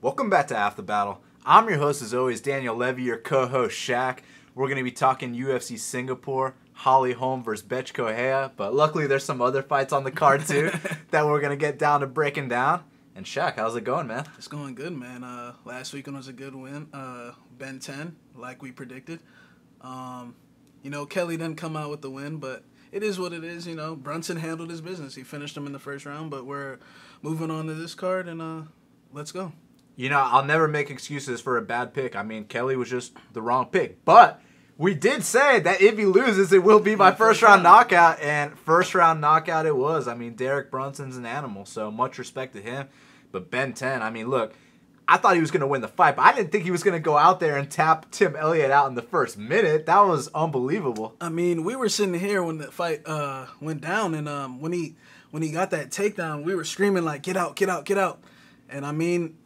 Welcome back to After Battle. I'm your host, as always, Daniel Levi, your co-host, Shaq. We're going to be talking UFC Singapore, Holm versus Correia, but luckily there's some other fights on the card, too, that we're going to get down to breaking down. And Shaq, how's it going, man? It's going good, man. Last weekend was a good win. Ben 10, like we predicted. Kelly didn't come out with the win, but it is what it is, Brunson handled his business. He finished him in the first round, but we're moving on to this card, and let's go. I'll never make excuses for a bad pick. I mean, Kelly was just the wrong pick. But we did say that if he loses, it will be by first-round knockout. And first-round knockout it was. I mean, Derek Brunson's an animal, so much respect to him. But Ben 10, I mean, look, I thought he was going to win the fight, but I didn't think he was going to go out there and tap Tim Elliott out in the first minute. That was unbelievable. I mean, we were sitting here when the fight went down, and when he got that takedown, we were screaming, like, get out, get out, get out. And, I mean,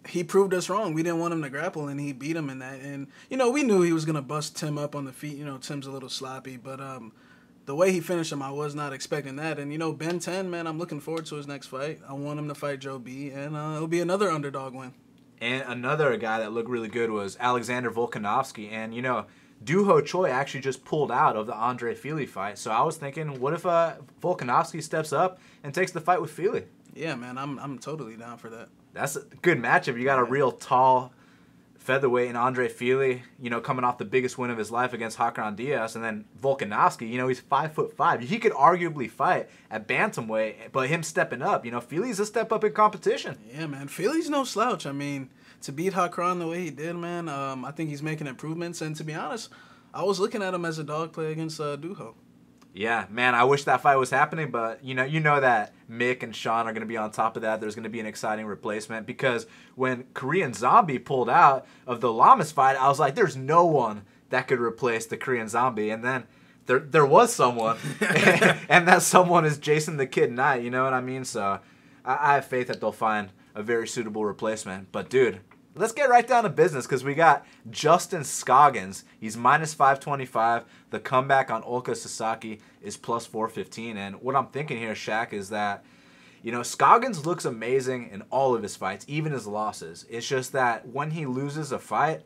he proved us wrong. We didn't want him to grapple, and he beat him in that. And, we knew he was going to bust Tim up on the feet. Tim's a little sloppy. But the way he finished him, I was not expecting that. And, Ben 10, man, I'm looking forward to his next fight. I want him to fight Joe B, and it'll be another underdog win. And another guy that looked really good was Alexander Volkanovski. And, Duho Choi actually just pulled out of the Andre Fili fight. So I was thinking, what if Volkanovski steps up and takes the fight with Fili? Yeah, man, I'm totally down for that. That's a good matchup. You got a real tall featherweight in Andre Fili, coming off the biggest win of his life against Hakran Diaz, and then Volkanovski, he's 5'5". He could arguably fight at bantamweight, but him stepping up, Fili's a step up in competition. Yeah, man, Fili's no slouch. I mean, to beat Hakran the way he did, man, I think he's making improvements. And to be honest, I was looking at him as a dog play against Duho. Yeah, man, I wish that fight was happening, but you know that Mick and Sean are going to be on top of that. There's going to be an exciting replacement because when Korean Zombie pulled out of the Lamas fight, I was like, there's no one that could replace the Korean Zombie. And then there was someone, and that someone is Jason the Kid Knight, you know what I mean? So I have faith that they'll find a very suitable replacement. But, dude, let's get right down to business because we got Justin Scoggins. He's minus 525. The comeback on Ulka Sasaki is plus 415. And what I'm thinking here, Shaq, is that, Scoggins looks amazing in all of his fights, even his losses. It's just that when he loses a fight,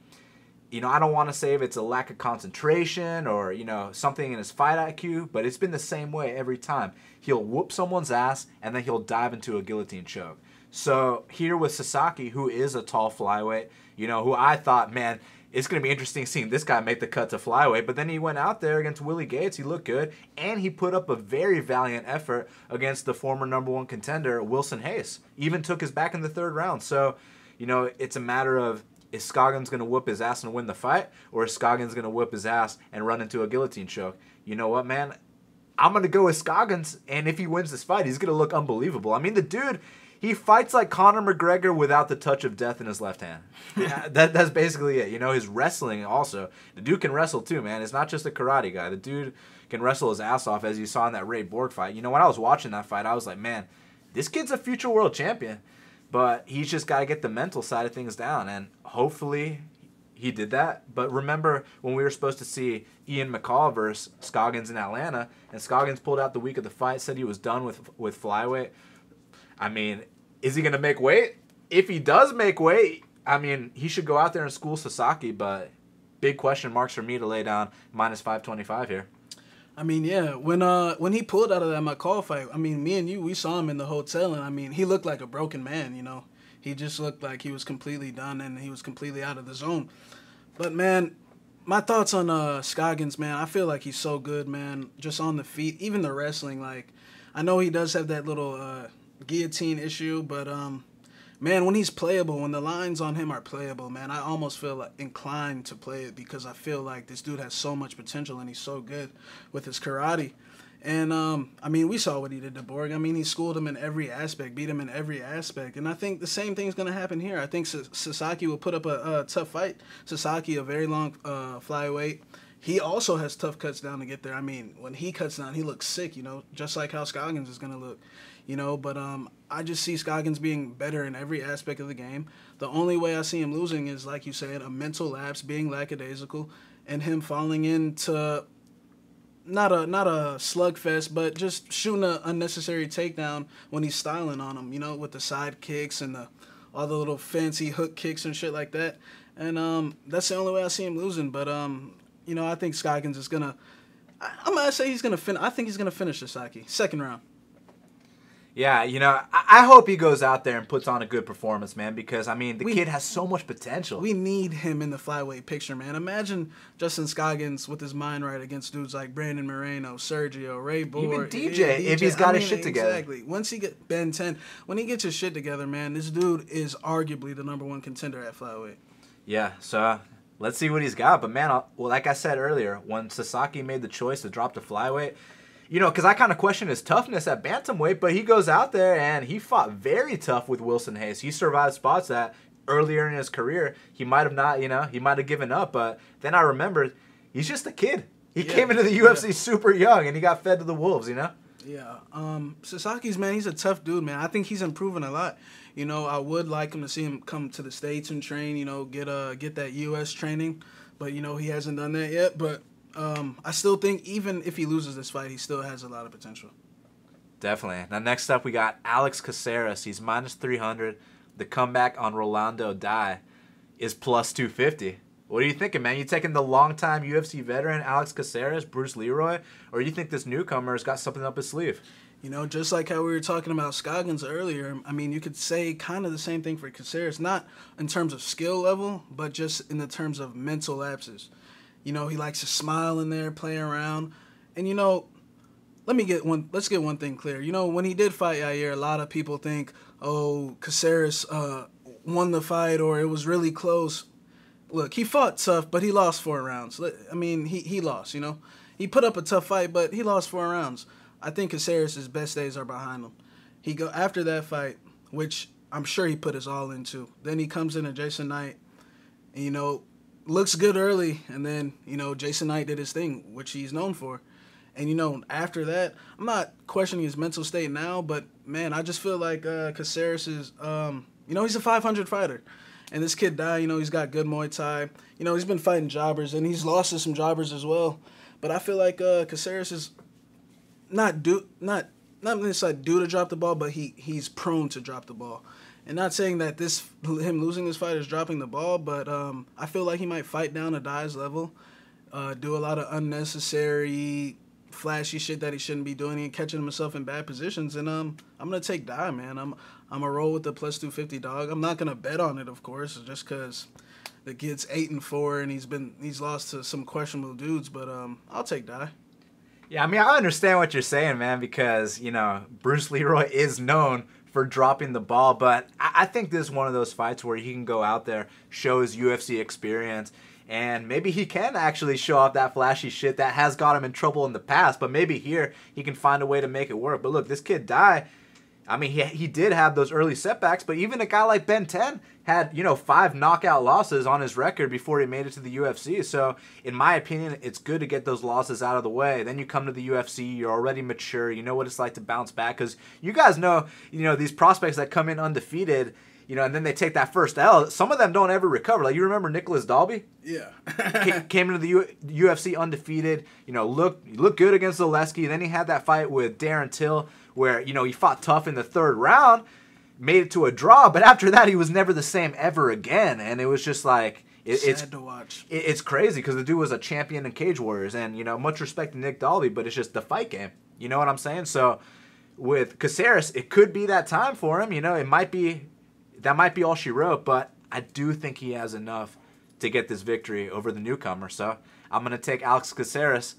I don't want to say if it's a lack of concentration or, something in his fight IQ, but it's been the same way every time. He'll whoop someone's ass, and then he'll dive into a guillotine choke. So here with Sasaki, who is a tall flyweight, who I thought, man, it's going to be interesting seeing this guy make the cut to flyweight. But then he went out there against Willie Gates. He looked good. And he put up a very valiant effort against the former #1 contender, Wilson Hayes. Even took his back in the third round. So, it's a matter of, is Scoggins going to whoop his ass and win the fight? Or is Scoggins going to whoop his ass and run into a guillotine choke? You know what, man? I'm going to go with Scoggins. And if he wins this fight, he's going to look unbelievable. I mean, the dude, he fights like Conor McGregor without the touch of death in his left hand. Yeah, that's basically it. His wrestling also. The dude can wrestle too, man. It's not just a karate guy. The dude can wrestle his ass off, as you saw in that Ray Borg fight. When I was watching that fight, I was like, man, this kid's a future world champion. But he's just got to get the mental side of things down. And hopefully he did that. But remember when we were supposed to see Ian McCall versus Scoggins in Atlanta, and Scoggins pulled out the week of the fight, said he was done with flyweight. I mean, is he going to make weight? If he does make weight, I mean, he should go out there and school Sasaki, but big question marks for me to lay down minus 525 here. I mean, yeah, when he pulled out of that McCall fight, I mean, me and you, we saw him in the hotel, and I mean, he looked like a broken man, He just looked like he was completely done, and he was completely out of the zone. But, man, my thoughts on Scoggins, man, I feel like he's so good, man, just on the feet, even the wrestling. Like, I know he does have that little guillotine issue, but man, when he's playable, when the lines on him are playable, man, I almost feel like inclined to play it because I feel like this dude has so much potential and he's so good with his karate. And I mean, we saw what he did to Borg. I mean, he schooled him in every aspect, beat him in every aspect, and I think the same thing's going to happen here. I think Sasaki will put up a tough fight. Sasaki, a very long flyweight. He also has tough cuts down to get there. I mean, when he cuts down, he looks sick, just like how Scoggins is going to look, But I just see Scoggins being better in every aspect of the game. The only way I see him losing is, like you said, a mental lapse, being lackadaisical, and him falling into not a slugfest, but just shooting an unnecessary takedown when he's styling on him, with the side kicks and the all the little fancy hook kicks and shit like that. And that's the only way I see him losing. But you know, I think Scoggins is gonna. I'm gonna say he's gonna finish. I think he's gonna finish Sasaki second round. Yeah, you know, I hope he goes out there and puts on a good performance, man, because, I mean, the kid has so much potential. We need him in the flyweight picture, man. Imagine Justin Scoggins with his mind right against dudes like Brandon Moreno, Sergio, Ray Board. Even DJ, if he's got his shit together. Exactly. Once he get Ben 10, when he gets his shit together, man, this dude is arguably the #1 contender at flyweight. Yeah, so let's see what he's got. But, man, well, like I said earlier, when Sasaki made the choice to drop to flyweight, you know, because I kind of question his toughness at bantamweight, but he goes out there and he fought very tough with Wilson Hayes. He survived spots that earlier in his career he might have not, you know, he might have given up. But then I remembered he's just a kid. He came into the UFC super young and he got fed to the wolves, you know? Yeah. Sasaki's, man, he's a tough dude, man. I think he's improving a lot. You know, I would like him to see him come to the States and train, you know, get that U.S. training. But, you know, he hasn't done that yet. But I still think even if he loses this fight, he still has a lot of potential. Definitely. Now, next up, we got Alex Caceres. He's -300. The comeback on Rolando Dai is +250. What are you thinking, man? You taking the longtime UFC veteran Alex Caceres, Bruce Leroy, or you think this newcomer's got something up his sleeve? You know, just like how we were talking about Scoggins earlier, I mean, you could say kind of the same thing for Caceres, not in terms of skill level, but just in the terms of mental lapses. You know, he likes to smile in there, play around. And, you know, let's get one thing clear. You know, when he did fight Yair, a lot of people think, oh, Caceres won the fight or it was really close. Look, he fought tough, but he lost 4 rounds. I mean, he lost, you know. He put up a tough fight, but he lost 4 rounds. I think Caceres' best days are behind him. After that fight, which I'm sure he put his all into, then he comes in to Jason Knight, and, you know, looks good early, and then, you know, Jason Knight did his thing, which he's known for. And, you know, after that, I'm not questioning his mental state now, but, man, I just feel like Caceres is, you know, he's a 500 fighter. And this kid died, you know, he's got good Muay Thai. You know, he's been fighting jobbers, and he's lost to some jobbers as well. But I feel like Caceres is not necessarily due to drop the ball, but he's prone to drop the ball. And not saying that him losing this fight is dropping the ball, but I feel like he might fight down to Dai's level, do a lot of unnecessary, flashy shit that he shouldn't be doing and catching himself in bad positions. And I'm gonna take Dai, man. I'm gonna roll with the +250 dog. I'm not gonna bet on it, of course, just because the kid's 8-4 and he's lost to some questionable dudes. But I'll take Dai. Yeah, I mean, I understand what you're saying, man, because, you know, Bruce Leroy is known for dropping the ball, but I think this is one of those fights where he can go out there, show his UFC experience, and maybe he can actually show off that flashy shit that has got him in trouble in the past, but maybe here he can find a way to make it work. But look, this kid Dai, I mean, he did have those early setbacks, but even a guy like Ben 10 had, you know, 5 knockout losses on his record before he made it to the UFC. So, in my opinion, it's good to get those losses out of the way. Then you come to the UFC, you're already mature, you know what it's like to bounce back. Because you guys know, you know, these prospects that come in undefeated, you know, and then they take that first L, some of them don't ever recover. Like, you remember Nicholas Dalby? Yeah. Came into the UFC undefeated, you know, looked good against Zaleski. Then he had that fight with Darren Till where, you know, he fought tough in the 3rd round, made it to a draw, but after that he was never the same ever again. And it was just like, it's sad to watch. It's crazy because the dude was a champion in Cage Warriors, and, you know, much respect to Nick Dalby, but it's just the fight game. You know what I'm saying? So with Caceres, it could be that time for him. You know, that might be all she wrote, but I do think he has enough to get this victory over the newcomer. So I'm going to take Alex Caceres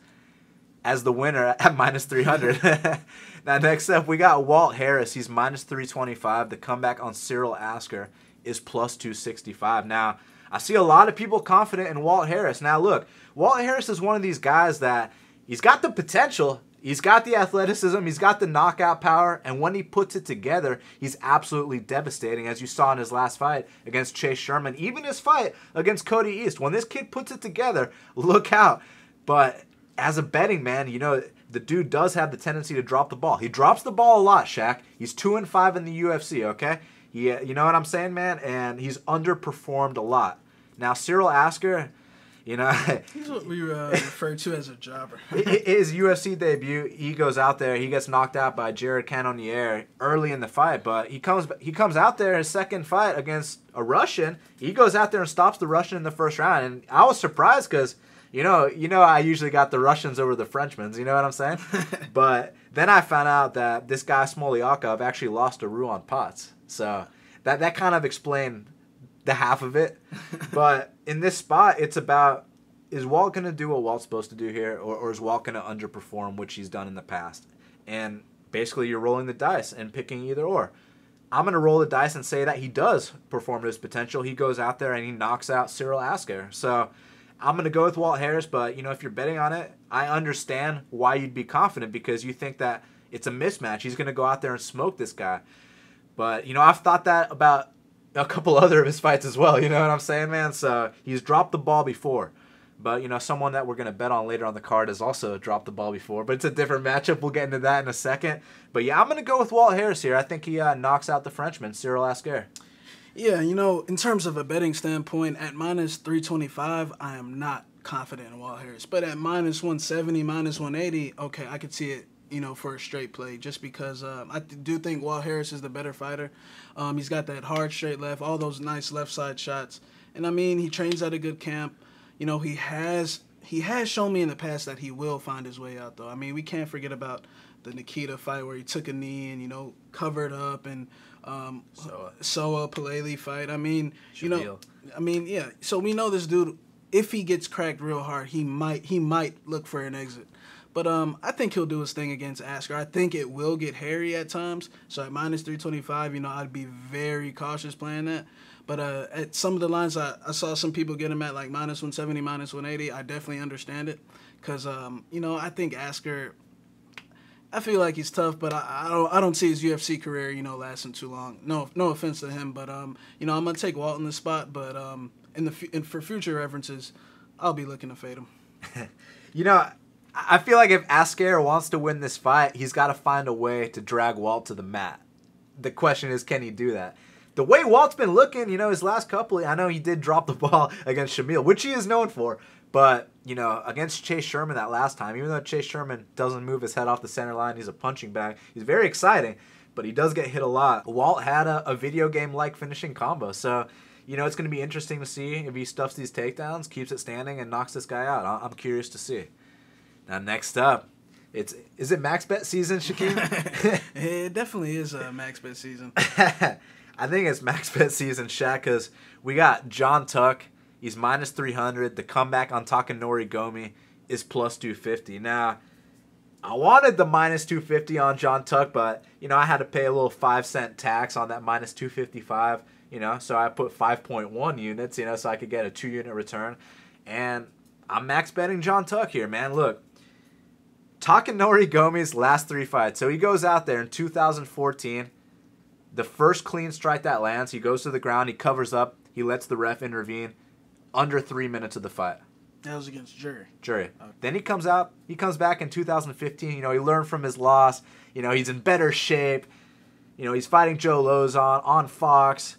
as the winner at -300. Now, next up, we got Walt Harris. He's -325. The comeback on Cyril Asker is +265. Now, I see a lot of people confident in Walt Harris. Now, look, Walt Harris is one of these guys that he's got the potential. He's got the athleticism. He's got the knockout power. And when he puts it together, he's absolutely devastating, as you saw in his last fight against Chase Sherman. Even his fight against Cody East. When this kid puts it together, look out. But as a betting man, you know, the dude does have the tendency to drop the ball. He drops the ball a lot, Shaq. He's 2-5 in the UFC, okay? You know what I'm saying, man? And he's underperformed a lot. Now, Cyril Asker, You know, He's what we refer to as a jobber. his UFC debut, he goes out there, he gets knocked out by Jared Cannonier early in the fight, but he comes out there his second fight against a Russian. He goes out there and stops the Russian in the first round, and I was surprised because you know, I usually got the Russians over the Frenchmen. You know what I'm saying? But then I found out that this guy Smoliakov actually lost to Ruan Potts, so that kind of explained the half of it. But in this spot, it's about, is Walt going to do what Walt's supposed to do here, or is Walt going to underperform, which he's done in the past? And basically you're rolling the dice and picking either or. I'm going to roll the dice and say that he does perform to his potential. He goes out there and he knocks out Cyril Asker. So I'm going to go with Walt Harris, but if you're betting on it, I understand why you'd be confident, because you think that it's a mismatch. He's going to go out there and smoke this guy. But, I've thought that about a couple other of his fights as well. You know what I'm saying, man? So he's dropped the ball before. But, someone that we're going to bet on later on the card has also dropped the ball before. But it's a different matchup. We'll get into that in a second. But, yeah, I'm going to go with Walt Harris here. I think he knocks out the Frenchman, Cyril Asker. Yeah, in terms of a betting standpoint, at minus 325, I am not confident in Walt Harris. But at minus 170, minus 180, okay, I could see it, for a straight play, just because I do think Walt Harris is the better fighter. He's got that hard straight left, all those nice left side shots. And, he trains at a good camp. He has shown me in the past that he will find his way out, though. We can't forget about the Nikita fight where he took a knee and, covered up, and Soa Paleli fight. Yeah. So we know this dude, if he gets cracked real hard, he might look for an exit. But I think he'll do his thing against Asker. I think it will get hairy at times. So at minus 325, I'd be very cautious playing that. But at some of the lines, I saw some people get him at like minus 170, minus 180. I definitely understand it because, I think Asker, I feel like he's tough, but I don't see his UFC career, lasting too long. No offense to him, but I'm gonna take Walt in this spot. But for future references, I'll be looking to fade him. I feel like if Asker wants to win this fight, he's got to find a way to drag Walt to the mat. The question is, can he do that? The way Walt's been looking, his last couple, I know he did drop the ball against Shamil, which he is known for. But, against Chase Sherman that last time, even though Chase Sherman doesn't move his head off the center line, he's a punching bag. He's very exciting, but he does get hit a lot. Walt had a video game-like finishing combo. So, it's going to be interesting to see if he stuffs these takedowns, keeps it standing, and knocks this guy out. I'm curious to see. Now, next up, is it max bet season, Shaquem? It definitely is max bet season. I think it's max bet season, Shaq, because we got John Tuck. He's minus 300. The comeback on Takanori Gomi is plus 250. Now, I wanted the minus 250 on John Tuck, but, I had to pay a little 5-cent tax on that minus 255, so I put 5.1 units, so I could get a 2-unit return. And I'm max betting John Tuck here, man. Look, Takanori Gomi's last 3 fights. So he goes out there in 2014. The first clean strike that lands, he goes to the ground, he covers up, he lets the ref intervene. Under 3 minutes of the fight. That was against Jury. Okay. Then he comes back in 2015. He learned from his loss. He's in better shape. He's fighting Joe Lozon on Fox.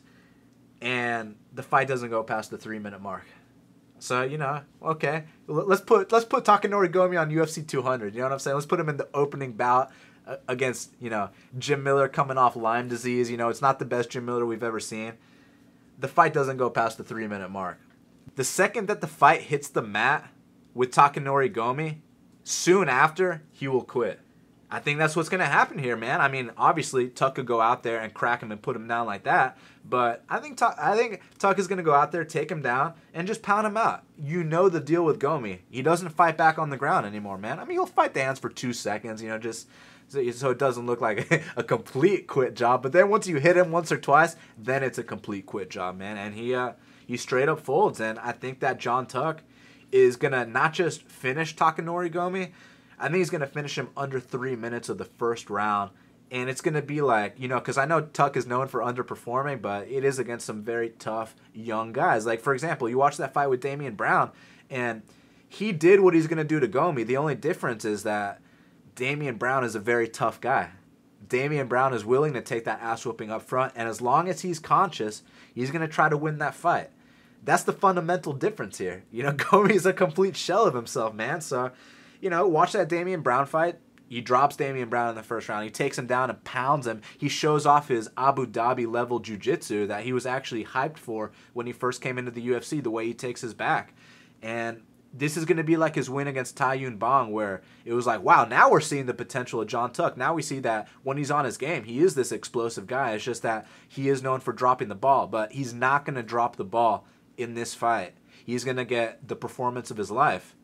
And the fight doesn't go past the 3-minute mark. So, okay. Let's put Takanori Gomi on UFC 200. You know what I'm saying? Let's put him in the opening bout against, Jim Miller coming off Lyme disease. It's not the best Jim Miller we've ever seen. The fight doesn't go past the 3-minute mark. The second that the fight hits the mat with Takanori Gomi, soon after, he will quit. I think that's what's going to happen here, man. Obviously, Tuck could go out there and crack him and put him down like that. But I think Tuck is going to go out there, take him down, and just pound him out. The deal with Gomi. He doesn't fight back on the ground anymore, man. He'll fight the hands for 2 seconds, just so it doesn't look like a complete quit job. But then once you hit him once or twice, then it's a complete quit job, man. And he straight up folds. And I think that John Tuck is going to not just finish Takanori Gomi, I think he's going to finish him under 3 minutes of the first round. And it's going to be like, because I know Tuck is known for underperforming, but it is against some very tough young guys. Like, for example, you watch that fight with Damian Brown, and he did what he's going to do to Gomi. The only difference is that Damian Brown is a very tough guy. Damian Brown is willing to take that ass whooping up front, and as long as he's conscious, he's going to try to win that fight. That's the fundamental difference here. You know, Gomi's a complete shell of himself, man. So, you know, watch that Damian Brown fight. He drops Damian Brown in the first round. He takes him down and pounds him. He shows off his Abu Dhabi level jiu-jitsu that he was actually hyped for when he first came into the UFC, the way he takes his back. And this is going to be like his win against Tai Yun Bong, where it was like, wow, now we're seeing the potential of John Tuck. Now we see that when he's on his game, he is this explosive guy. It's just that he is known for dropping the ball, but he's not going to drop the ball in this fight. He's going to get the performance of his life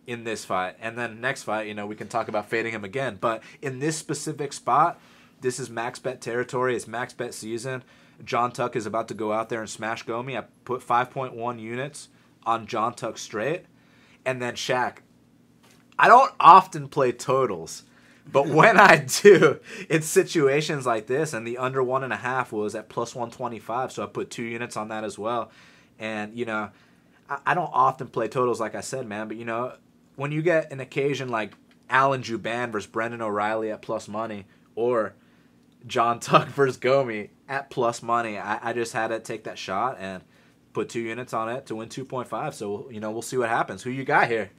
in this fight. And then next fight, you know, we can talk about fading him again. But in this specific spot, this is max bet territory. It's max bet season. John Tuck is about to go out there and smash Gomi. I put 5.1 units on John Tuck straight. And then Shaq. I don't often play totals, but when I do, it's situations like this, and the under 1.5 was at plus 125, so I put 2 units on that as well. And, you know, I don't often play totals, like I said, man, but, you know, when you get an occasion like Alan Juban versus Brendan O'Reilly at plus money, or John Tuck versus Gomi at plus money, I just had to take that shot and put 2 units on it to win 2.5. So, you know, we'll see what happens. Who you got here?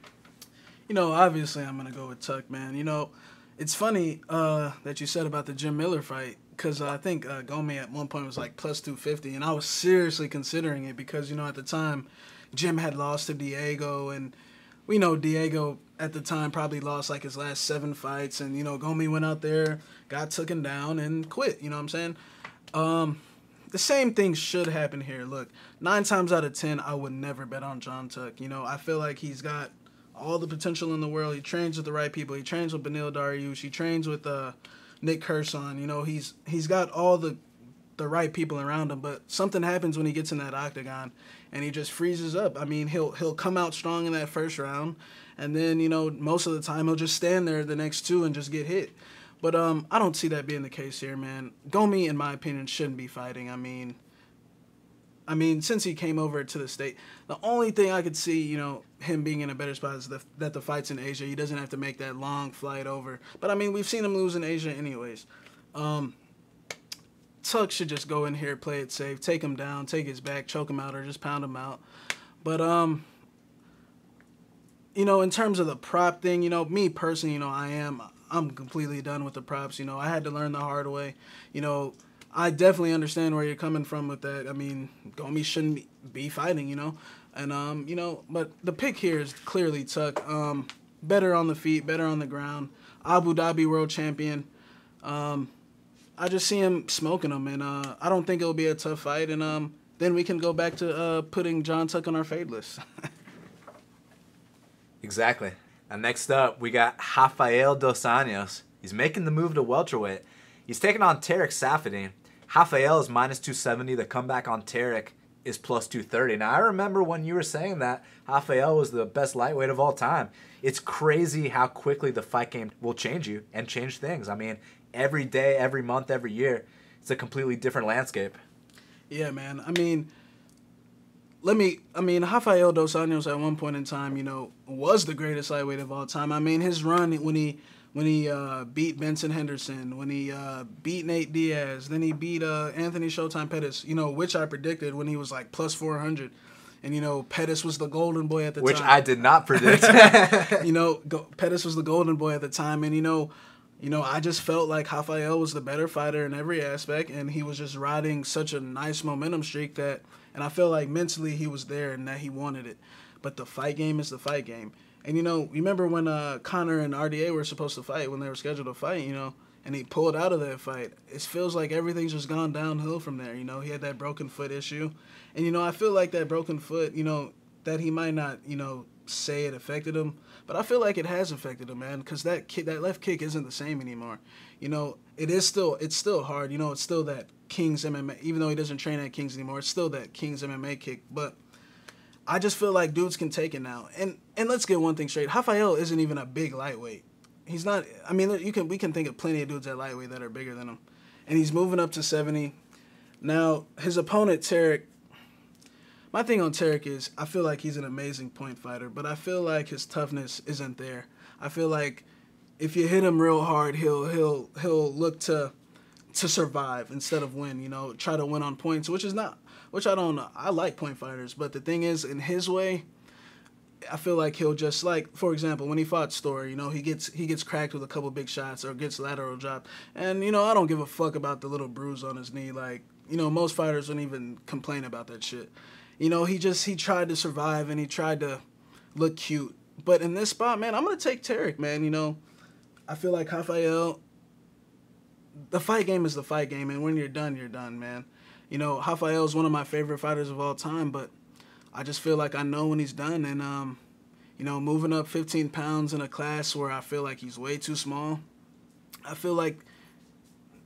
You know, obviously I'm going to go with Tuck, man. You know, it's funny that you said about the Jim Miller fight, because I think Gomi at one point was like plus 250, and I was seriously considering it because, you know, at the time, Jim had lost to Diego, and we know Diego at the time probably lost like his last 7 fights, and, you know, Gomi went out there, got taken down, and quit, you know what I'm saying? The same thing should happen here. Look, 9 times out of 10, I would never bet on John Tuck. You know, I feel like he's got all the potential in the world. He trains with the right people. He trains with Beneil Dariush. He trains with Nick Kerson. You know, he's got all the right people around him. But something happens when he gets in that octagon, and he just freezes up. I mean, he'll come out strong in that first round, and then, you know, most of the time he'll just stand there the next 2 and just get hit. But I don't see that being the case here, man. Gomi, in my opinion, shouldn't be fighting. I mean, since he came over to the state, the only thing I could see, you know, him being in a better spot is that the fight's in Asia. He doesn't have to make that long flight over. But, I mean, we've seen him lose in Asia anyways. Tuck should just go in here, play it safe, take him down, take his back, choke him out, or just pound him out. But, you know, in terms of the prop thing, you know, me personally, you know, I'm completely done with the props. You know, I had to learn the hard way. You know, I definitely understand where you're coming from with that. I mean, Gomi shouldn't be fighting, you know. And, you know, but the pick here is clearly Tuck. Better on the feet, better on the ground. Abu Dhabi world champion. I just see him smoking him, and I don't think it'll be a tough fight. And then we can go back to putting John Tuck on our fade list. Exactly. And next up, we got Rafael Dos Anjos. He's making the move to welterweight. He's taking on Tarek Saffiedine. Rafael is minus 270. The comeback on Tarek is plus 230. Now, I remember when you were saying that Rafael was the best lightweight of all time. It's crazy how quickly the fight game will change you and change things. I mean, every day, every month, every year, it's a completely different landscape. Yeah, man. I mean, Rafael Dos Anjos at one point in time, you know, was the greatest lightweight of all time. I mean, his run when he beat Benson Henderson, when he beat Nate Diaz, then he beat Anthony Showtime Pettis, you know, which I predicted when he was like plus 400. And, you know, Pettis was the golden boy at the time. Which I did not predict. You know, Pettis was the golden boy at the time. And, you know, I just felt like Rafael was the better fighter in every aspect. And he was just riding such a nice momentum streak that, and I felt like mentally he was there and that he wanted it. But the fight game is the fight game. And, you know, remember when Conor and RDA were supposed to fight, when they were scheduled to fight, you know, and he pulled out of that fight. It feels like everything's just gone downhill from there. You know, he had that broken foot issue. And, you know, I feel like that broken foot, you know, that he might not, you know, say it affected him, but I feel like it has affected him, man, because that left kick isn't the same anymore. You know, it's still hard. You know, it's still that King's MMA, even though he doesn't train at King's anymore, it's still that King's MMA kick. But I just feel like dudes can take it now. And let's get one thing straight. Rafael isn't even a big lightweight. He's not. I mean, we can think of plenty of dudes at lightweight that are bigger than him, and he's moving up to 70. Now his opponent Tarek. My thing on Tarek is I feel like he's an amazing point fighter, but I feel like his toughness isn't there. I feel like if you hit him real hard, he'll look to survive instead of win. You know, try to win on points, which is not which I don't know. I like point fighters, but the thing is, in his way, I feel like he'll just, like, for example, when he fought Story, you know, he gets cracked with a couple big shots or gets lateral dropped. And, you know, I don't give a fuck about the little bruise on his knee. Like, you know, most fighters wouldn't even complain about that shit. You know, he tried to survive and he tried to look cute. But in this spot, man, I'm going to take Tarek, man. You know, I feel like Rafael, the fight game is the fight game, and when you're done, man. You know, Rafael is one of my favorite fighters of all time, but I just feel like I know when he's done. And, you know, moving up 15 pounds in a class where I feel like he's way too small, I feel like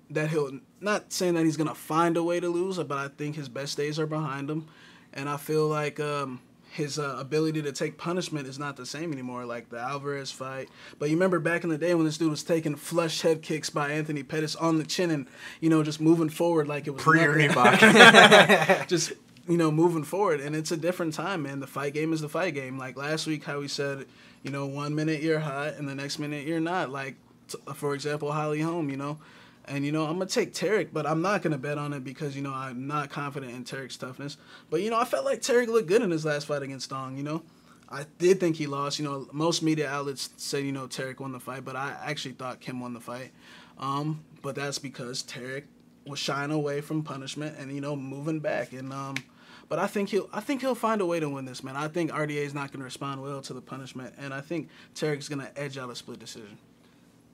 that he'll, not saying that he's going to find a way to lose, but I think his best days are behind him. And I feel like his ability to take punishment is not the same anymore, like the Alvarez fight. But you remember back in the day when this dude was taking flush head kicks by Anthony Pettis on the chin and, you know, just moving forward like it was pre-Reebok. Just, you know, moving forward. And it's a different time, man. The fight game is the fight game. Like last week, how we said, you know, 1 minute you're hot and the next minute you're not. Like, for example, Holm, you know. And, you know, I'm going to take Tarek, but I'm not going to bet on it because, you know, I'm not confident in Tarek's toughness. But, you know, I felt like Tarek looked good in his last fight against Dong, you know. I did think he lost. You know, most media outlets say, you know, Tarek won the fight, but I actually thought Kim won the fight. But that's because Tarek was shying away from punishment and, you know, moving back. And but I think he'll find a way to win this, man. I think RDA is not going to respond well to the punishment, and I think Tarek's going to edge out a split decision.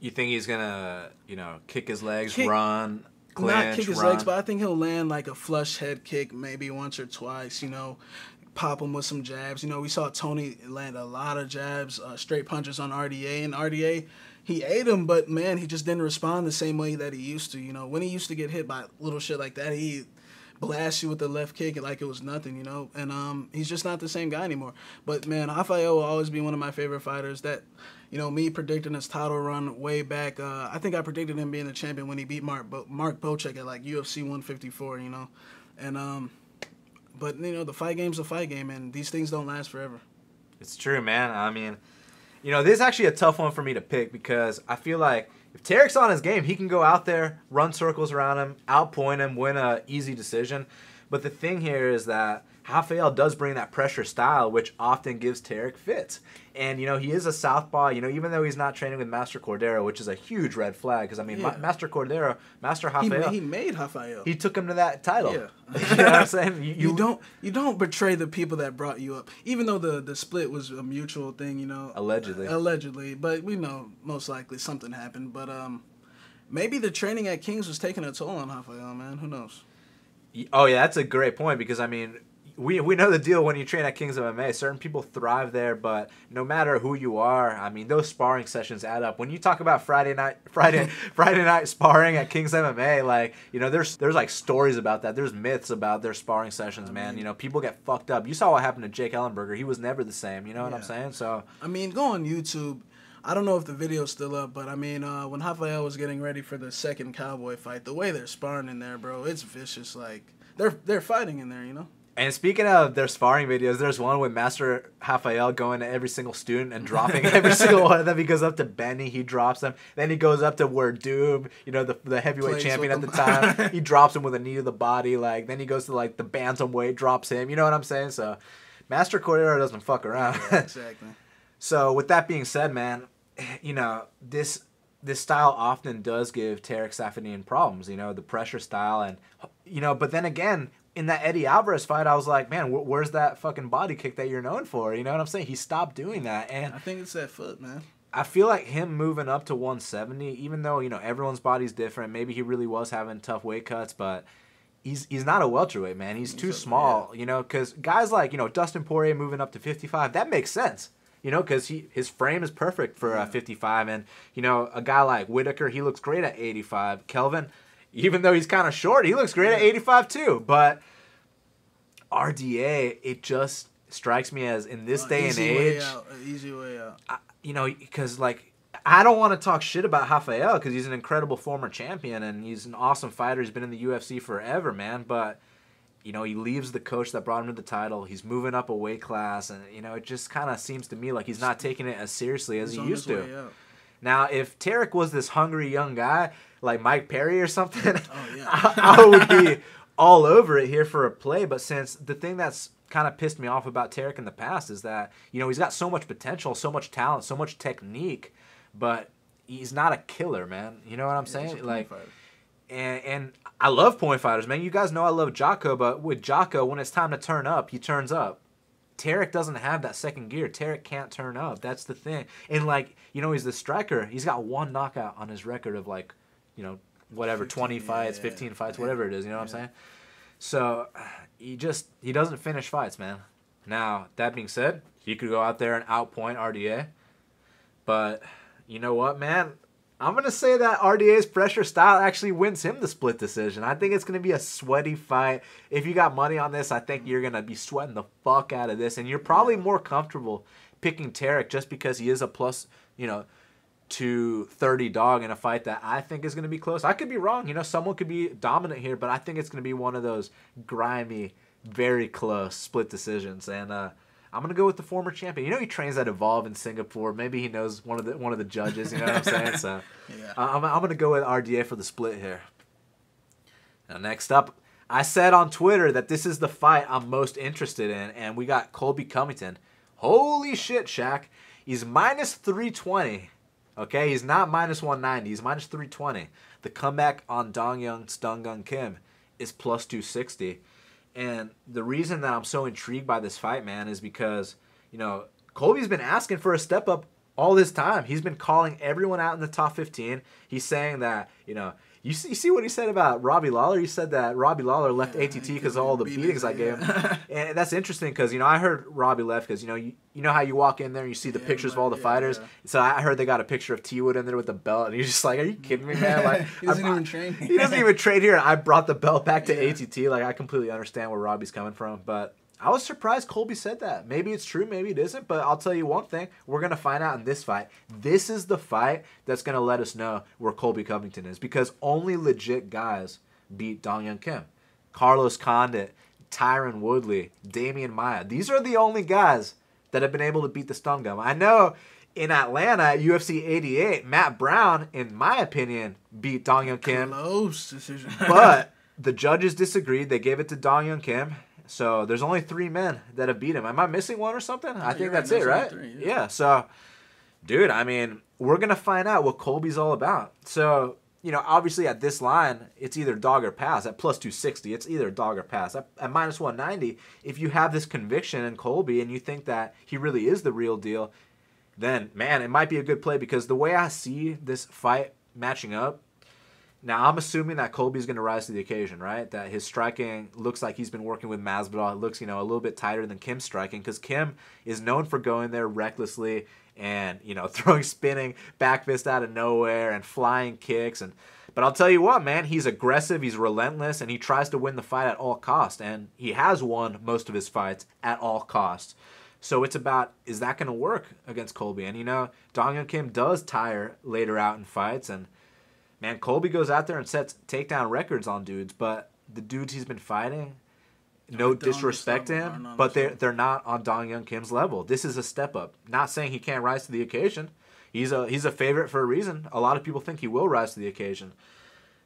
You think he's going to, you know, kick his legs, run, clinch, not kick his legs, but I think he'll land like a flush head kick maybe once or twice, you know, pop him with some jabs. You know, we saw Tony land a lot of jabs, straight punches on RDA, and RDA, he ate him, but, man, he just didn't respond the same way that he used to. You know, when he used to get hit by little shit like that, he blast you with the left kick like it was nothing, you know, and he's just not the same guy anymore. But, man, Rafael will always be one of my favorite fighters. That, you know, me predicting his title run way back, I think I predicted him being the champion when he beat Mark Bocek at, like, UFC 154, you know, and, but, you know, the fight game's a fight game, and these things don't last forever. It's true, man. I mean, you know, this is actually a tough one for me to pick because I feel like if Tarek's on his game, he can go out there, run circles around him, outpoint him, win an easy decision. But the thing here is that Rafael does bring that pressure style, which often gives Tarek fits. And, you know, he is a southpaw, you know, even though he's not training with Master Cordero, which is a huge red flag. Because, I mean, yeah. Master Rafael. He made Rafael. He took him to that title. Yeah. You know what I'm saying? You don't betray the people that brought you up. Even though the split was a mutual thing, you know. Allegedly. But we know most likely something happened. But maybe the training at Kings was taking a toll on Rafael, man. Who knows? Oh, yeah, that's a great point because, I mean, we know the deal when you train at Kings MMA. Certain people thrive there, but no matter who you are, I mean, those sparring sessions add up. When you talk about Friday night sparring at Kings MMA, like, you know, there's like stories about that. There's myths about their sparring sessions, man. You know, people get fucked up. You saw what happened to Jake Ellenberger. He was never the same. You know what I'm saying? So, I mean, go on YouTube. I don't know if the video's still up, but I mean, when Rafael was getting ready for the second Cowboy fight, the way they're sparring in there, bro, it's vicious. Like, they're fighting in there, you know? And speaking of their sparring videos, there's one with Master Rafael going to every single student and dropping every single one of them. He goes up to Benny, he drops them. Then he goes up to Werdoob, you know, the heavyweight champion at the time. He drops him with a knee to the body. Like, then he goes to, like, the bantamweight, drops him. You know what I'm saying? So, Master Cordero doesn't fuck around. Yeah, exactly. So, with that being said, man, you know, this style often does give Tarek Saffiedine problems, you know, the pressure style. And, you know, but then again, in that Eddie Alvarez fight, I was like, man, where's that fucking body kick that you're known for? You know what I'm saying? He stopped doing that. And I think it's that foot, man. I feel like him moving up to 170, even though, you know, everyone's body's different, maybe he really was having tough weight cuts, but he's not a welterweight, man. He's too small, you know, because guys like, you know, Dustin Poirier moving up to 55, that makes sense. You know, because his frame is perfect for 55. And, you know, a guy like Whitaker, he looks great at 85. Kelvin, even though he's kind of short, he looks great at 85 too. But RDA, it just strikes me as in this day and age. Easy way out. You know, because, like, I don't want to talk shit about Rafael because he's an incredible former champion and he's an awesome fighter. He's been in the UFC forever, man. But, you know, he leaves the coach that brought him to the title. He's moving up a weight class. And, you know, it just kind of seems to me like he's not taking it as seriously as he used to. Now, if Tarek was this hungry young guy like Mike Perry or something, I would be all over it here for a play, but since the thing that's kind of pissed me off about Tarek in the past is that, he's got so much potential, so much talent, so much technique, but he's not a killer, man. You know what I'm saying? Like, and I love point fighters, man. You guys know I love Jocko, but with Jocko, when it's time to turn up, he turns up. Tarek doesn't have that second gear. Tarek can't turn up. That's the thing. And, like, he's the striker. He's got one knockout on his record of, like, whatever, 20 fights, 15 fights, whatever it is. You know what I'm saying? So he doesn't finish fights, man. Now, that being said, he could go out there and outpoint RDA. But you know what, man? I'm going to say that RDA's pressure style actually wins him the split decision. I think it's going to be a sweaty fight. If you got money on this, I think you're going to be sweating the fuck out of this. And you're probably more comfortable picking Tarek just because he is a plus, 230 dog in a fight that I think is going to be close. I could be wrong. Someone could be dominant here, but I think it's going to be one of those grimy, very close split decisions. And I'm going to go with the former champion. He trains at Evolve in Singapore. Maybe he knows one of the judges, you know what I'm saying? So I'm going to go with RDA for the split here. Now, next up, I said on Twitter that this is the fight I'm most interested in, and we got Colby Covington. Holy shit, Shaq. He's minus 320. Okay, he's not minus 190. He's minus 320. The comeback on Dong Young Stungun Kim is plus 260. And the reason that I'm so intrigued by this fight, man, is because, Colby's been asking for a step up all this time. He's been calling everyone out in the top 15. He's saying that, you see what he said about Robbie Lawler? He said that Robbie Lawler left ATT because of all the beatings I gave him. And that's interesting because, I heard Robbie left because, you know how you walk in there and you see the pictures of all the fighters? Yeah. So I heard they got a picture of T-Wood in there with the belt. And he's just like, are you kidding me, man? Like, he doesn't even train. He doesn't even train here. I brought the belt back to ATT. Like, I completely understand where Robbie's coming from. But I was surprised Colby said that. Maybe it's true, maybe it isn't, but I'll tell you one thing. We're going to find out in this fight. This is the fight that's going to let us know where Colby Covington is because only legit guys beat Dong Young Kim. Carlos Condit, Tyron Woodley, Damian Maia. These are the only guys that have been able to beat the Stun Gun. I know in Atlanta at UFC 88, Matt Brown, in my opinion, beat Dong Young Kim. Close decision. But the judges disagreed. They gave it to Dong Young Kim. So there's only 3 men that have beat him. Am I missing one or something? I think that's it, right? 3, yeah. So, dude, I mean, we're going to find out what Colby's all about. So, obviously at this line, it's either dog or pass. At plus 260, it's either dog or pass. At minus 190, if you have this conviction in Colby and you think that he really is the real deal, then, man, it might be a good play because the way I see this fight matching up, now, I'm assuming that Colby's going to rise to the occasion, right? That his striking looks like he's been working with Masvidal. It looks, a little bit tighter than Kim's striking because Kim is known for going there recklessly and, throwing spinning back fist out of nowhere and flying kicks. But I'll tell you what, man, he's aggressive, he's relentless, and he tries to win the fight at all costs. And he has won most of his fights at all costs. So it's about, is that going to work against Colby? And, Dong Young Kim does tire later out in fights, and man, Colby goes out there and sets takedown records on dudes, but the dudes he's been fighting, no disrespect to him, but they're not on Dong Young Kim's level. This is a step up. Not saying he can't rise to the occasion. He's a favorite for a reason. A lot of people think he will rise to the occasion.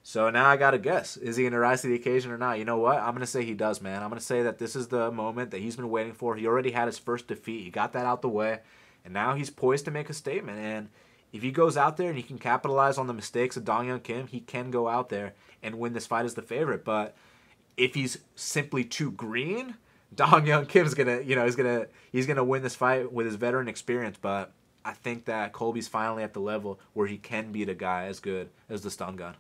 So now I got to guess. Is he going to rise to the occasion or not? You know what? I'm going to say he does, man. I'm going to say that this is the moment that he's been waiting for. He already had his first defeat. He got that out the way, and now he's poised to make a statement. And if he goes out there and he can capitalize on the mistakes of Dong Young Kim, he can go out there and win this fight as the favorite. But if he's simply too green, Dong Young Kim's gonna, he's gonna win this fight with his veteran experience. But I think that Colby's finally at the level where he can beat a guy as good as the Stun Gun.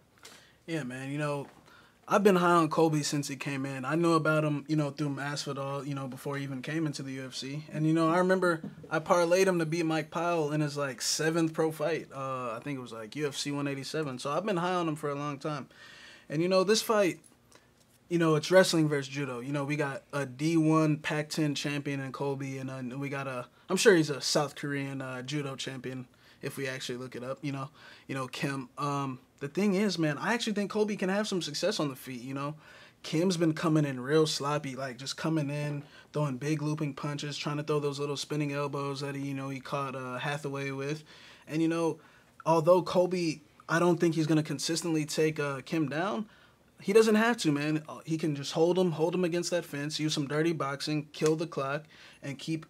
Yeah, man. I've been high on Colby since he came in. I knew about him, through Masvidal, before he even came into the UFC. And, I remember I parlayed him to beat Mike Powell in his, 7th pro fight. I think it was, UFC 187. So I've been high on him for a long time. And, this fight, it's wrestling versus judo. We got a D1 Pac-10 champion in Colby, and we got I'm sure he's a South Korean judo champion if we actually look it up, Kim. The thing is, man, I actually think Colby can have some success on the feet, Kim's been coming in real sloppy, just coming in, throwing big looping punches, trying to throw those little spinning elbows that he caught Hathaway with. And, although Colby, I don't think he's going to consistently take Kim down, He doesn't have to, man. He can just hold him against that fence, use some dirty boxing, kill the clock, and keep,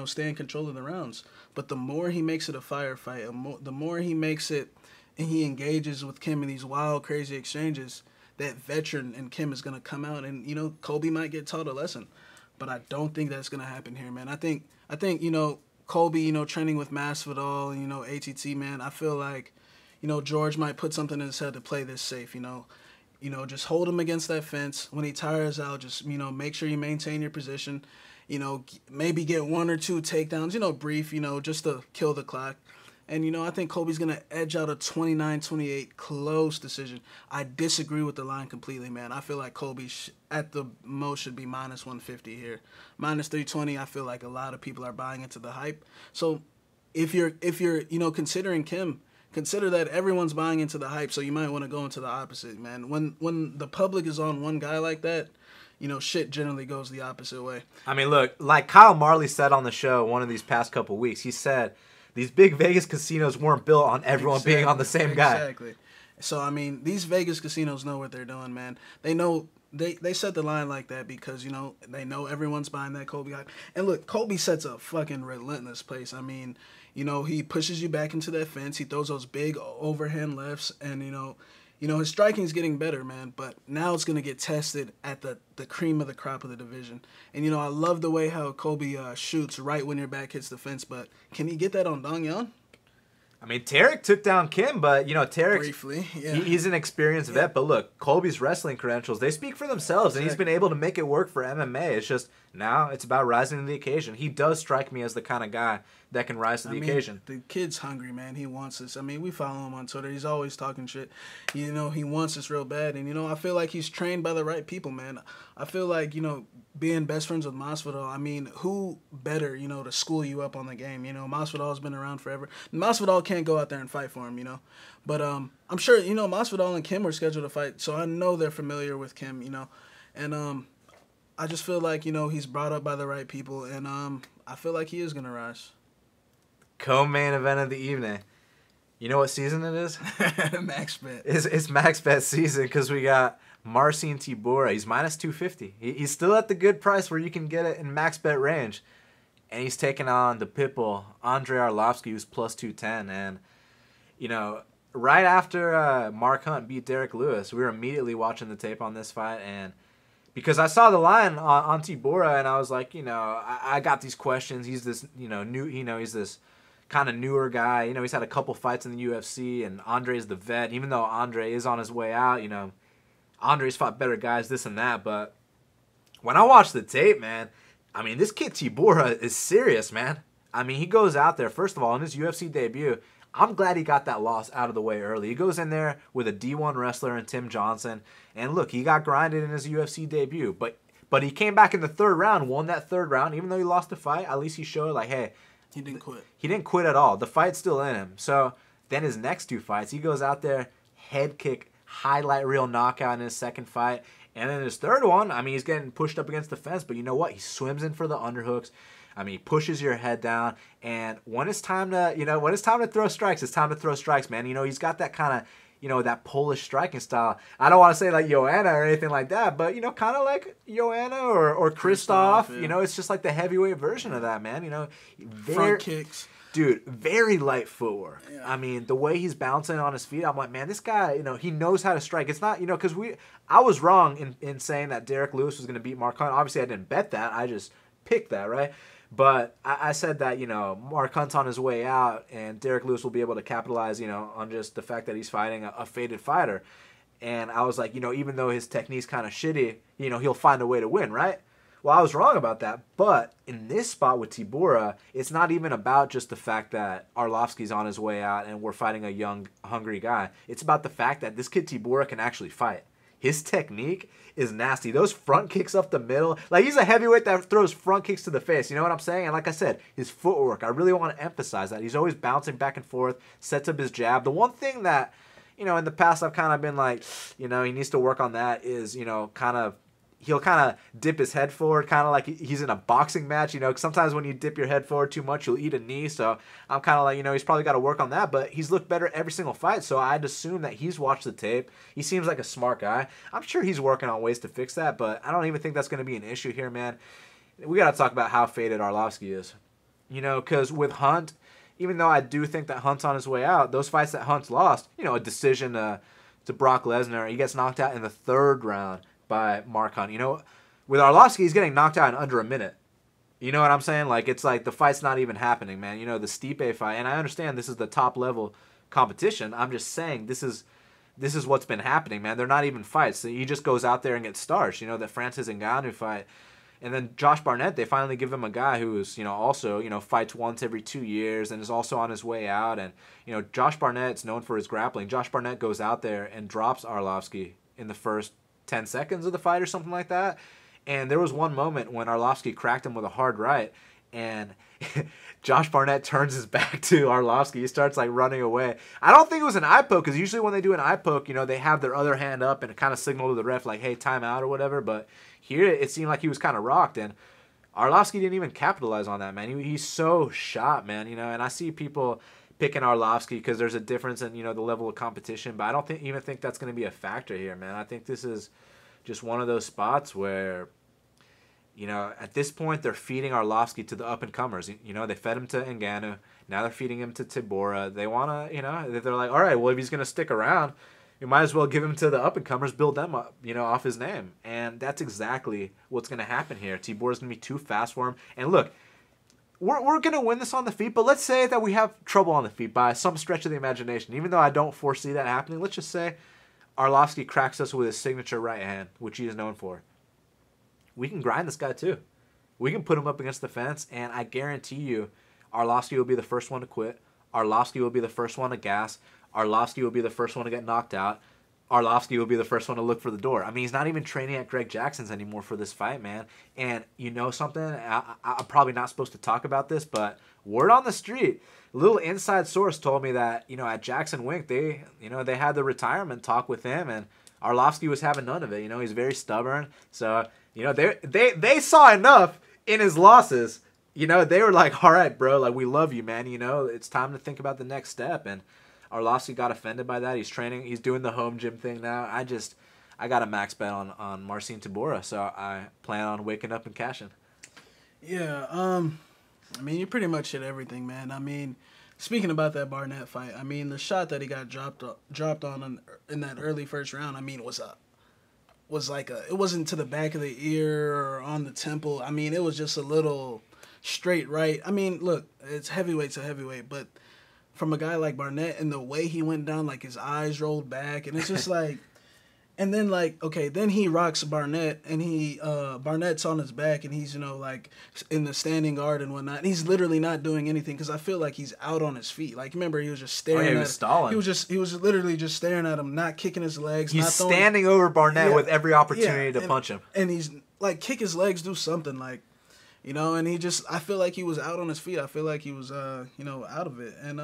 stay in control of the rounds. But the more he makes it a firefight, the more he makes it, and he engages with Kim in these wild, crazy exchanges, that veteran in Kim is gonna come out, and Colby might get taught a lesson. But I don't think that's gonna happen here, man. I think Colby, training with Masvidal, ATT, man. I feel like, George might put something in his head to play this safe, just hold him against that fence. When he tires out, just, make sure you maintain your position. Maybe get 1 or 2 takedowns, brief, just to kill the clock. And, I think Colby's going to edge out a 29-28 close decision. I disagree with the line completely, man. I feel like Colby at the most should be minus 150 here. Minus 320, I feel like a lot of people are buying into the hype. So if you're considering Kim, consider that everyone's buying into the hype, so you might want to go into the opposite, man. When the public is on one guy like that, shit generally goes the opposite way. I mean, look, like Kyle Marley said on the show one of these past couple weeks, he said these big Vegas casinos weren't built on everyone being on the same guy. Exactly. So, I mean, these Vegas casinos know what they're doing, man. They know they set the line like that because, they know everyone's buying that Colby hype. And look, Colby sets a fucking relentless pace. I mean, he pushes you back into that fence. He throws those big overhand lefts, and his striking's getting better, man. But now it's gonna get tested at the cream of the crop of the division. And I love the way how Colby shoots right when your back hits the fence. But can he get that on Dong Yan? I mean, Tarek took down Kim, but, Tarek, briefly, yeah. He's an experienced vet. But look, Colby's wrestling credentials, they speak for themselves, and he's been able to make it work for MMA. It's just now it's about rising to the occasion. He does strike me as the kind of guy that can rise to the occasion. The kid's hungry, man. He wants this. I mean, we follow him on Twitter. He's always talking shit. He wants this real bad. And, I feel like he's trained by the right people, man. I feel like, being best friends with Masvidal, I mean, who better, to school you up on the game? Masvidal's been around forever. Masvidal can't go out there and fight for him, But I'm sure, Masvidal and Kim were scheduled to fight, so I know they're familiar with Kim, And I just feel like, he's brought up by the right people, and I feel like he is going to rise. Co-main event of the evening. You know what season it is? Max bet. It's Max bet season because we got Marcin Tybura. He's minus 250. He's still at the good price where you can get it in max bet range. And he's taking on the pitbull, Andrei Arlovsky, who's plus 210. And, right after Mark Hunt beat Derek Lewis, we were immediately watching the tape on this fight. And because I saw the line on Tybura, and I was like, I got these questions. He's this, he's this kind of newer guy. He's had a couple fights in the UFC, and Andre's the vet. Even though Andre is on his way out, Andre's fought better guys, this and that. But when I watched the tape, man, I mean, this kid Tybura is serious, man. I mean, he goes out there, first of all, in his UFC debut, I'm glad he got that loss out of the way early. He goes in there with a D1 wrestler in Tim Johnson, and look, he got grinded in his UFC debut. But he came back in the third round, won that third round. Even though he lost the fight, at least he showed, like, hey, he didn't quit. He didn't quit at all. The fight's still in him. So then his next 2 fights, he goes out there, head kick, highlight reel knockout in his second fight. And then his third one, I mean, he's getting pushed up against the fence, but you know what? He swims in for the underhooks. I mean, he pushes your head down. And when it's time to throw strikes, it's time to throw strikes, man. He's got that kind of, that Polish striking style. I don't want to say like Joanna or anything like that, but, kind of like Joanna or Krzysztof. Yeah. It's just like the heavyweight version of that, man. Front kicks. Dude, very light footwork. Yeah. I mean, the way he's bouncing on his feet, I'm like, man, this guy, he knows how to strike. It's not, because I was wrong in saying that Derek Lewis was going to beat Mark Hunt. Obviously, I didn't bet that. I just picked that, right? But I said that, Mark Hunt's on his way out, and Derek Lewis will be able to capitalize, on just the fact that he's fighting a faded fighter. And I was like, even though his technique's kind of shitty, he'll find a way to win, right? Well, I was wrong about that, but in this spot with Tybura, it's not even about just the fact that Arlovsky's on his way out and we're fighting a young, hungry guy. It's about the fact that this kid Tybura can actually fight. His technique is nasty. Those front kicks up the middle, like he's a heavyweight that throws front kicks to the face. You know what I'm saying? And like I said, his footwork, I really want to emphasize that. He's always bouncing back and forth, sets up his jab. The one thing that, in the past I've kind of been like, he needs to work on that is, kind of, he'll kind of dip his head forward, kind of like he's in a boxing match. Sometimes when you dip your head forward too much, you'll eat a knee. So I'm kind of like, he's probably got to work on that. But he's looked better every single fight. So I'd assume that he's watched the tape. He seems like a smart guy. I'm sure he's working on ways to fix that. But I don't even think that's going to be an issue here, man. We got to talk about how faded Arlovski is. Because with Hunt, even though I do think that Hunt's on his way out, those fights that Hunt's lost, a decision to Brock Lesnar, he gets knocked out in the 3rd round by Mark Hunt. With Arlovski, he's getting knocked out in under a minute. You know what I'm saying? Like, it's like the fight's not even happening, man. The Stipe fight, and I understand this is the top level competition. I'm just saying this is what's been happening, man. They're not even fights. So he just goes out there and gets starched. The Francis Ngannou fight. And then Josh Barnett, they finally give him a guy who is, also, fights once every 2 years and is also on his way out. And, Josh Barnett's known for his grappling. Josh Barnett goes out there and drops Arlovski in the first 10 seconds of the fight or something like that. And there was one moment when Arlovski cracked him with a hard right, and Josh Barnett turns his back to Arlovski. He starts, running away. I don't think it was an eye poke, because usually when they do an eye poke, they have their other hand up and kind of signal to the ref, like, hey, timeout or whatever. But here it seemed like he was kind of rocked, and Arlovski didn't even capitalize on that, man. He's so shot, man, and I see people picking Arlovski because there's a difference in, the level of competition, but I don't even think that's going to be a factor here, man. I think this is just one of those spots where, at this point, they're feeding Arlovski to the up-and-comers. They fed him to Ngannou. Now they're feeding him to Tybura. They want to, they're like, all right, well, if he's going to stick around, you might as well give him to the up-and-comers, build them up, off his name. And that's exactly what's going to happen here. Tybura's going to be too fast for him. And look, we're going to win this on the feet, but let's say that we have trouble on the feet by some stretch of the imagination. Even though I don't foresee that happening, let's just say Arlovski cracks us with his signature right hand, which he is known for. We can grind this guy too. We can put him up against the fence, and I guarantee you Arlovski will be the first one to quit. Arlovski will be the first one to gas. Arlovski will be the first one to get knocked out. Arlovski will be the first one to look for the door. I mean, he's not even training at Greg Jackson's anymore for this fight, man. And you know something? I'm probably not supposed to talk about this, but word on the street, a little inside source told me that, at Jackson Wink, they had the retirement talk with him, and Arlovski was having none of it. He's very stubborn. So, they saw enough in his losses. They were like, all right, bro, like, we love you, man. It's time to think about the next step. And Arlovski got offended by that. He's training. He's doing the home gym thing now. I got a max bet on Marcin Tybura, so I plan on waking up and cashing. Yeah, I mean, you pretty much hit everything, man. I mean, speaking about that Barnett fight, I mean, the shot that he got dropped on in that early first round, I mean, it wasn't to the back of the ear or on the temple. I mean, it was just a little straight right. I mean, look, it's heavyweight to heavyweight, but from a guy like Barnett and the way he went down, like his eyes rolled back, and it's just like, and then then he rocks Barnett, and Barnett's on his back, and he's like in the standing guard and whatnot. And he's literally not doing anything because I feel like he's out on his feet. Like, remember, he was just staring. He was stalling. He was literally just staring at him, not kicking his legs. He's not standing over Barnett with every opportunity to punch him, and he's like kick his legs, do something like. And I feel like he was out on his feet. I feel like he was, out of it. And,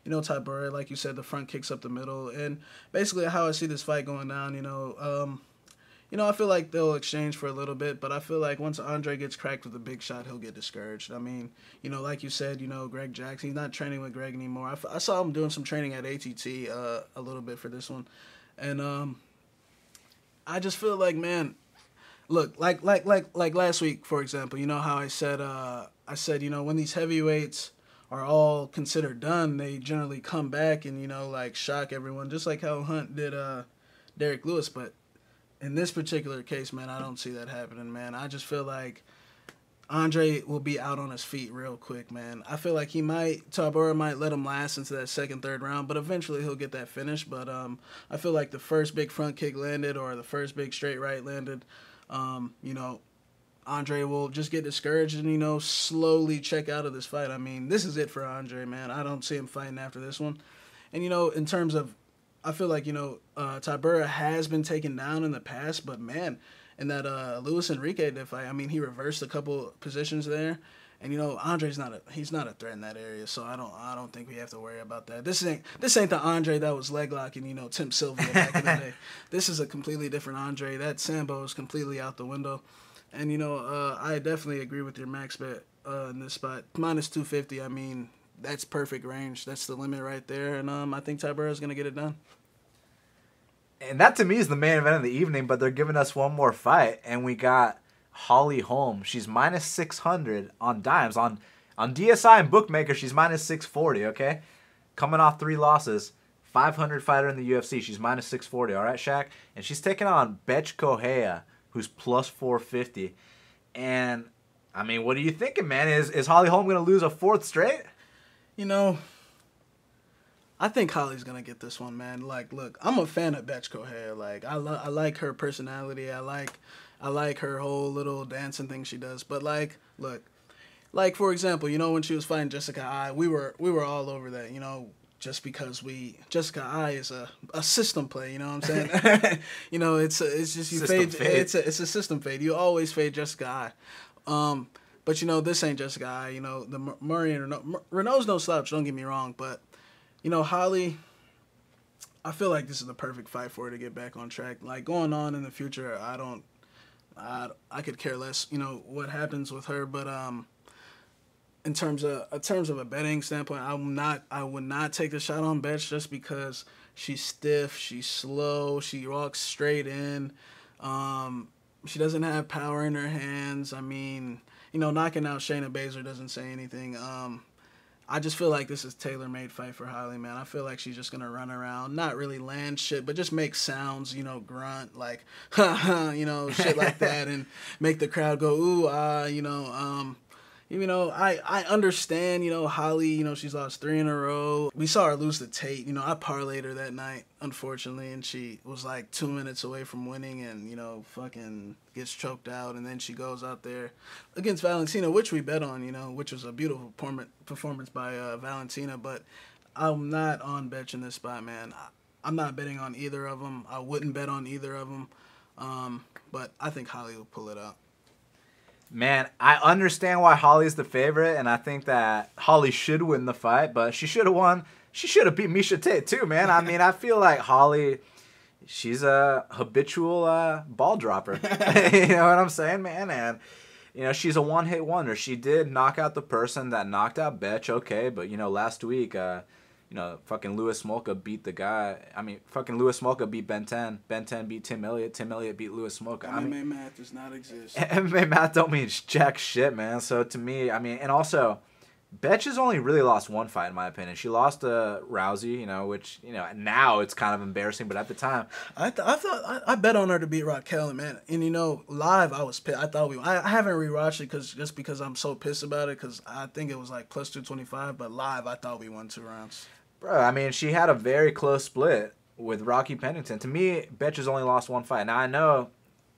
Tybura, like you said, the front kicks up the middle. And basically how I see this fight going down, I feel like they'll exchange for a little bit. But I feel like once Andre gets cracked with a big shot, he'll get discouraged. I mean, like you said, Greg Jackson, he's not training with Greg anymore. I saw him doing some training at ATT a little bit for this one. And I just feel like, man, look, like last week, for example, how I said, when these heavyweights are all considered done, they generally come back and, shock everyone, just like how Hunt did Derek Lewis. But in this particular case, man, I don't see that happening, man. I just feel like Andre will be out on his feet real quick, man. I feel like Tybura might let him last into that second, third round, but eventually he'll get that finish. But I feel like the first big front kick landed or the first big straight right landed, Andre will just get discouraged and, slowly check out of this fight. I mean, this is it for Andre, man. I don't see him fighting after this one. And, in terms of, I feel like, Tybura has been taken down in the past, but, man, in that Luis Enrique fight, I mean, he reversed a couple positions there. And Andre's he's not a threat in that area, so I don't think we have to worry about that. This ain't the Andre that was leg locking, Tim Sylvia back in the day. This is a completely different Andre. That Sambo is completely out the window. And I definitely agree with your max bet in this spot. Minus 250, I mean, that's perfect range. That's the limit right there. And I think Tybura is gonna get it done. And that to me is the main event of the evening, but they're giving us one more fight, and we got Holly Holm. She's minus 600 on dimes. On DSI and Bookmaker, she's minus 640, okay? Coming off 3 losses, 500 fighter in the UFC. She's minus 640, all right, Shaq? And she's taking on Correia, who's plus 450. And, I mean, what are you thinking, man? Is Holly Holm going to lose a 4th straight? I think Holly's going to get this one, man. Like, look, I'm a fan of Correia. Like, I like her personality. I like her whole little dancing thing she does. But, like, look, like, for example, when she was fighting Jessica Ai, we were all over that, just because Jessica Ai is a system play, you know what I'm saying? It's just you system fade. It's a system fade. You always fade Jessica Ai. But, this ain't Jessica Ai. The Murray and Renault's no slouch, don't get me wrong. But, Holly, I feel like this is the perfect fight for her to get back on track. Like, going on in the future, I could care less, what happens with her. But in terms of a betting standpoint, I would not take the shot on Betch just because she's stiff, she's slow, she walks straight in. She doesn't have power in her hands. I mean, knocking out Shayna Baszler doesn't say anything. I just feel like this is tailor-made fight for Holly, man. I feel like she's just going to run around, not really land shit, but just make sounds, grunt, like, shit like that, and make the crowd go, ooh, I understand, Holly, she's lost 3 in a row. We saw her lose to Tate. I parlayed her that night, unfortunately, and she was like 2 minutes away from winning and, fucking gets choked out. And then she goes out there against Valentina, which we bet on, which was a beautiful performance by Valentina. But I'm not on Betch in this spot, man. I'm not betting on either of them. I wouldn't bet on either of them. But I think Holly will pull it out. Man, I understand why Holly's the favorite, and I think that Holly should win the fight, but she should have won. She should have beat Miesha Tate too, man. I mean, I feel like Holly, she's a habitual ball dropper. You know what I'm saying, man? And, she's a one-hit wonder. She did knock out the person that knocked out Betch, okay, but, last week, fucking Louis Smolka beat the guy. I mean, fucking Louis Smolka beat Ben 10. Ben 10 beat Tim Elliott. Tim Elliott beat Louis Smolka. MMA math does not exist. MMA math don't mean jack shit, man. So to me, I mean, and also, Betch has only really lost 1 fight, in my opinion. She lost to Rousey, which, now it's kind of embarrassing, but at the time. I bet on her to beat Raquel, man. And, live, I was pissed. I haven't rewatched it just because I'm so pissed about it, because I think it was like plus 225, but live, I thought we won 2 rounds. Bro, I mean, she had a very close split with Rocky Pennington. To me, Betch has only lost 1 fight. Now, I know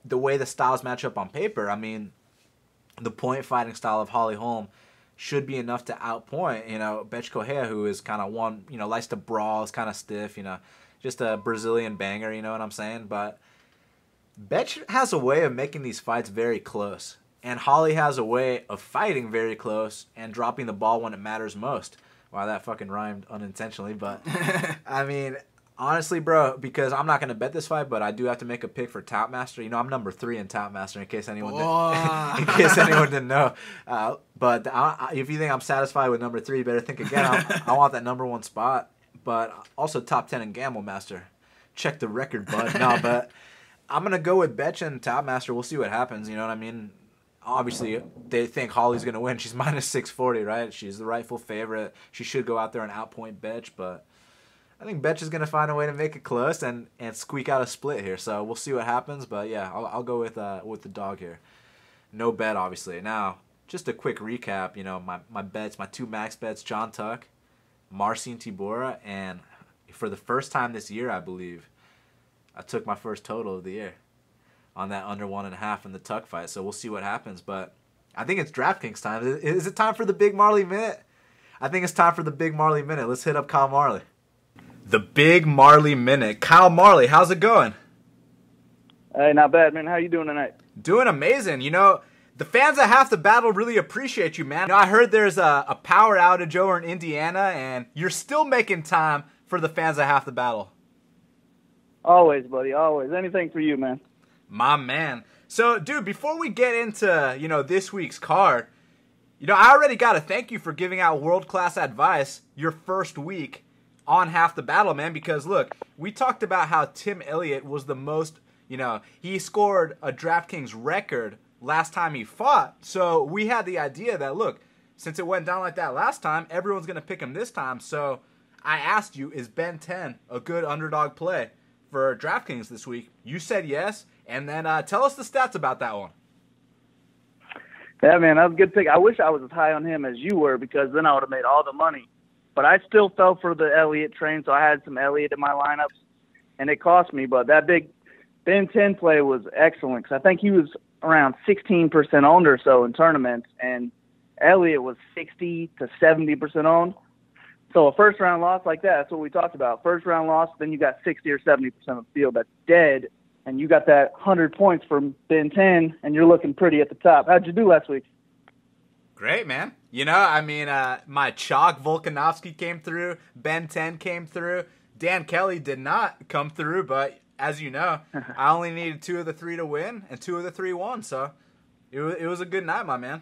the way the styles match up on paper, I mean, the point fighting style of Holly Holm should be enough to outpoint, Betch Correia, who is kind of likes to brawl, is kind of stiff, just a Brazilian banger, you know what I'm saying? But Betch has a way of making these fights very close. And Holly has a way of fighting very close and dropping the ball when it matters most. Wow, that fucking rhymed unintentionally, but I mean, honestly, bro, because I'm not going to bet this fight, but I do have to make a pick for Top Master. I'm number 3 in Top Master in case anyone didn't know. But if you think I'm satisfied with number 3, you better think again. I want that number 1 spot, but also top 10 in Gamble Master. Check the record, bud. No, but I'm going to go with Betch and Top Master. We'll see what happens, you know what I mean? Obviously, they think Holly's going to win. She's minus 640, right? She's the rightful favorite. She should go out there and outpoint Betch, but I think Betch is going to find a way to make it close and squeak out a split here. So we'll see what happens, but yeah, I'll go with the dog here. No bet, obviously. Now, just a quick recap, my bets, my 2 max bets, John Tuck, Marcin Tybura, and for the first time this year, I believe, I took my first total of the year on that under 1.5 in the Tuck fight. So we'll see what happens. But I think it's DraftKings time. Is it time for the Big Marley Minute? I think it's time for the Big Marley Minute. Let's hit up Kyle Marley. The Big Marley Minute. Kyle Marley, how's it going? Hey, not bad, man. How you doing tonight? Doing amazing. The fans at Half the Battle really appreciate you, man. I heard there's a power outage over in Indiana, and you're still making time for the fans at Half the Battle. Always, buddy, always. Anything for you, man. My man. So, dude, before we get into, this week's card, I already got to thank you for giving out world-class advice your first week on Half the Battle, man, because, look, we talked about how Tim Elliott was the most, he scored a DraftKings record last time he fought. So we had the idea that, look, since it went down like that last time, everyone's going to pick him this time. So I asked you, is Ben 10 a good underdog play for DraftKings this week? You said yes, and then tell us the stats about that one. Yeah, man, that was a good pick. I wish I was as high on him as you were, because then I would have made all the money. But I still fell for the Elliott train, so I had some Elliott in my lineups, and it cost me. But that big Ben 10 play was excellent, because I think he was around 16% owned or so in tournaments, and Elliott was 60 to 70% owned. So a first-round loss like that, that's what we talked about. First-round loss, then you got 60 or 70% of the field that's dead, and you got that 100 points from Ben 10, and you're looking pretty at the top. How'd you do last week? Great, man. My chalk Volkanovski came through. Ben 10 came through. Dan Kelly did not come through, but as you know, I only needed 2 of the 3 to win, and 2 of the 3 won. So it was a good night, my man.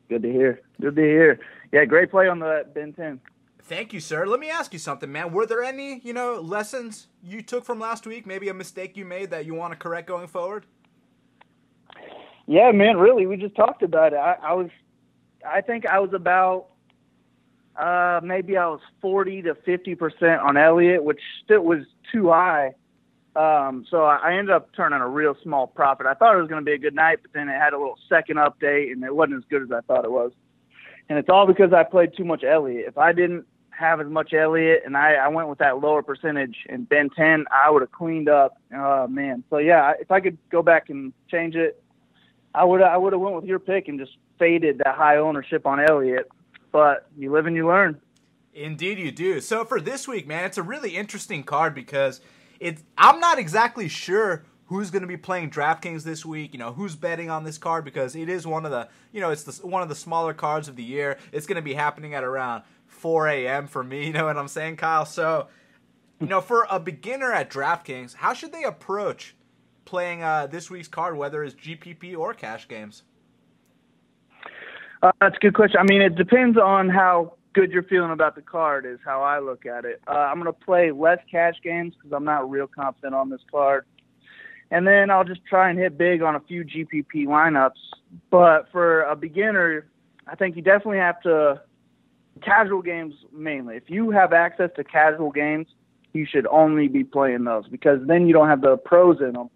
Good to hear. Good to hear. Yeah, great play on the Ben 10. Thank you, sir. Let me ask you something, man. Were there any, lessons you took from last week? Maybe a mistake you made that you want to correct going forward? Yeah, man, really. We just talked about it. I think I was about maybe I was 40 to 50% on Elliott, which still was too high. So I ended up turning a real small profit. I thought it was going to be a good night, but then it had a little second update, and it wasn't as good as I thought it was. And it's all because I played too much Elliott. If I didn't have as much Elliott and I went with that lower percentage in Ben 10, I would have cleaned up. Oh, man. So, yeah, if I could go back and change it, I would have went with your pick and just faded that high ownership on Elliott. But you live and you learn. Indeed you do. So for this week, man, it's a really interesting card because I'm not exactly sure who's going to be playing DraftKings this week, who's betting on this card, because it is one of the, it's one of the smaller cards of the year. It's going to be happening at around 4 a.m. for me, you know what I'm saying, Kyle? So, for a beginner at DraftKings, how should they approach playing this week's card, whether it's GPP or cash games? That's a good question. I mean, it depends on how good you're feeling about the card is how I look at it. I'm going to play less cash games because I'm not real confident on this card. And then I'll just try and hit big on a few GPP lineups. But for a beginner, I think you definitely have to – casual games mainly. If you have access to casual games, you should only be playing those, because then you don't have the pros in them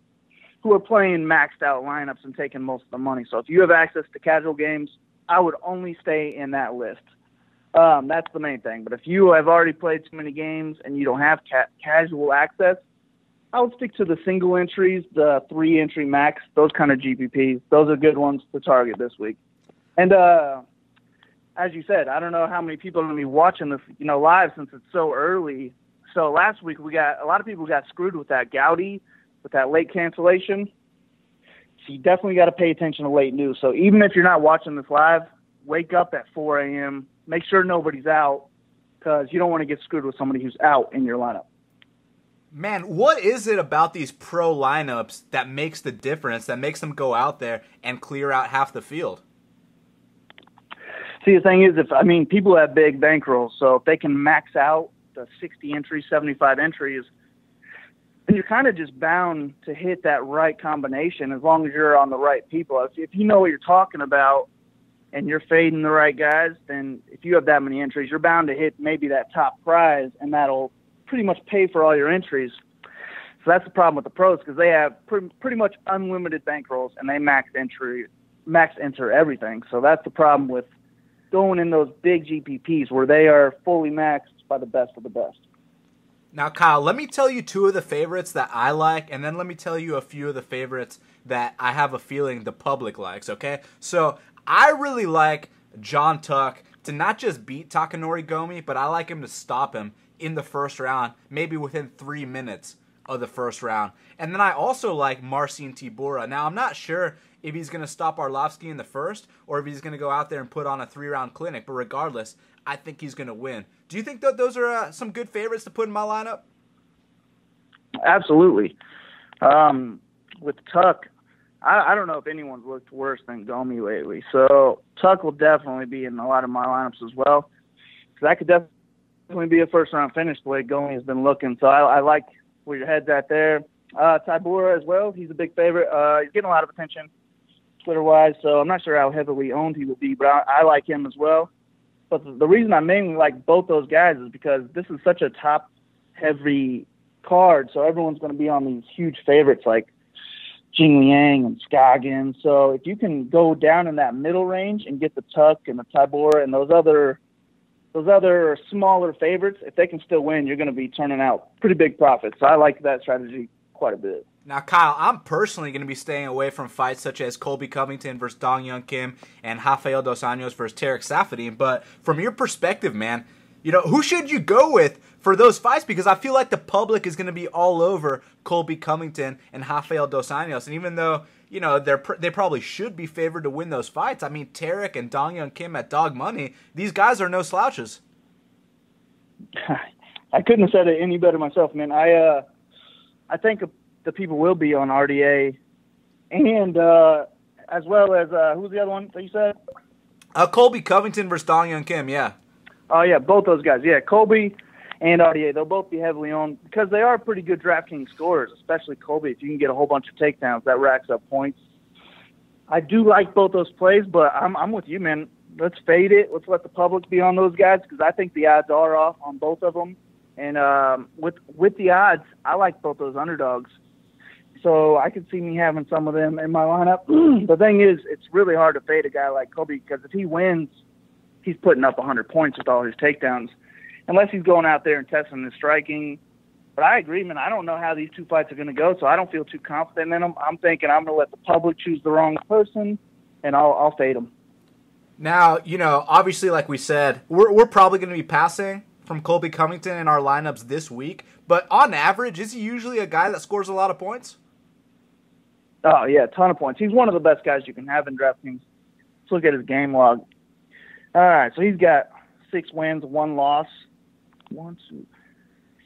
who are playing maxed out lineups and taking most of the money. So if you have access to casual games, I would only stay in that list. That's the main thing. But if you have already played too many games and you don't have casual access, I would stick to the single entries, the 3-entry max, those kind of GPPs. Those are good ones to target this week. And as you said, I don't know how many people are going to be watching this, live, since it's so early. So last week a lot of people got screwed with that Gowdy, with that late cancellation. So you definitely got to pay attention to late news. So even if you're not watching this live, wake up at 4 a.m. Make sure nobody's out, because you don't want to get screwed with somebody who's out in your lineup. Man, what is it about these pro lineups that makes the difference, that makes them go out there and clear out half the field? See, the thing is, people have big bankrolls, so if they can max out the 60 entries, 75 entries, then you're kind of just bound to hit that right combination as long as you're on the right people. If you know what you're talking about and you're fading the right guys, then if you have that many entries, you're bound to hit maybe that top prize, and that'll pretty much pay for all your entries. So that's the problem with the pros, because they have pretty much unlimited bankrolls, and they max enter everything. So that's the problem with going in those big GPPs where they are fully maxed by the best of the best. Now, Kyle, let me tell you 2 of the favorites that I like, and then let me tell you a few of the favorites that I have a feeling the public likes, okay? So I really like John Tuck to not just beat Takanori Gomi, but I like him to stop him in the first round, maybe within 3 minutes of the first round. And then I also like Marcin Tybura. Now, I'm not sure if he's going to stop Arlovsky in the first or if he's going to go out there and put on a 3-round clinic. But regardless, I think he's going to win. Do you think that those are some good favorites to put in my lineup? Absolutely. With Tuck, I don't know if anyone's looked worse than Gomi lately. So Tuck will definitely be in a lot of my lineups as well. So that could definitely be a first-round finish the way Gomi has been looking. So I like where your head's at there. Tybura as well. He's a big favorite. He's getting a lot of attention Twitter-wise, so I'm not sure how heavily owned he will be, but I like him as well. But the reason I mainly like both those guys is because this is such a top-heavy card, so everyone's going to be on these huge favorites like Jing Liang and Scoggins. So if you can go down in that middle range and get the Tuck and the Tybura and those other smaller favorites, if they can still win, you're going to be turning out pretty big profits. So I like that strategy quite a bit. Now, Kyle, I'm personally going to be staying away from fights such as Colby Covington versus Dong Hyun Kim and Rafael Dos Anjos versus Tarek Saffiedine. But from your perspective, man, who should you go with for those fights? Because I feel like the public is going to be all over Colby Covington and Rafael Dos Anjos. And even though, they probably should be favored to win those fights, I mean, Tarek and Dong Hyun Kim at dog money, these guys are no slouches. I couldn't have said it any better myself, man. I think the people will be on RDA, and as well as who's the other one that you said? Colby Covington versus Dong Hyun Kim, yeah. Oh yeah, both those guys. Yeah, Colby and RDA, they'll both be heavily owned because they are pretty good DraftKings scorers, especially Colby. If you can get a whole bunch of takedowns, that racks up points. I do like both those plays, but I'm with you, man. Let's fade it. Let's let the public be on those guys because I think the odds are off on both of them. And with the odds, I like both those underdogs. So I could see me having some of them in my lineup. The thing is, it's really hard to fade a guy like Colby because if he wins, he's putting up 100 points with all his takedowns, unless he's going out there and testing his striking. But I agree, man. I don't know how these two fights are going to go, so I don't feel too confident in them. I'm thinking I'm going to let the public choose the wrong person, and I'll fade them. Now, obviously, like we said, we're probably going to be passing from Colby Covington in our lineups this week. But on average, is he usually a guy that scores a lot of points? Oh, yeah, a ton of points. He's one of the best guys you can have in DraftKings. Let's look at his game log. All right, so he's got 6 wins, 1 loss.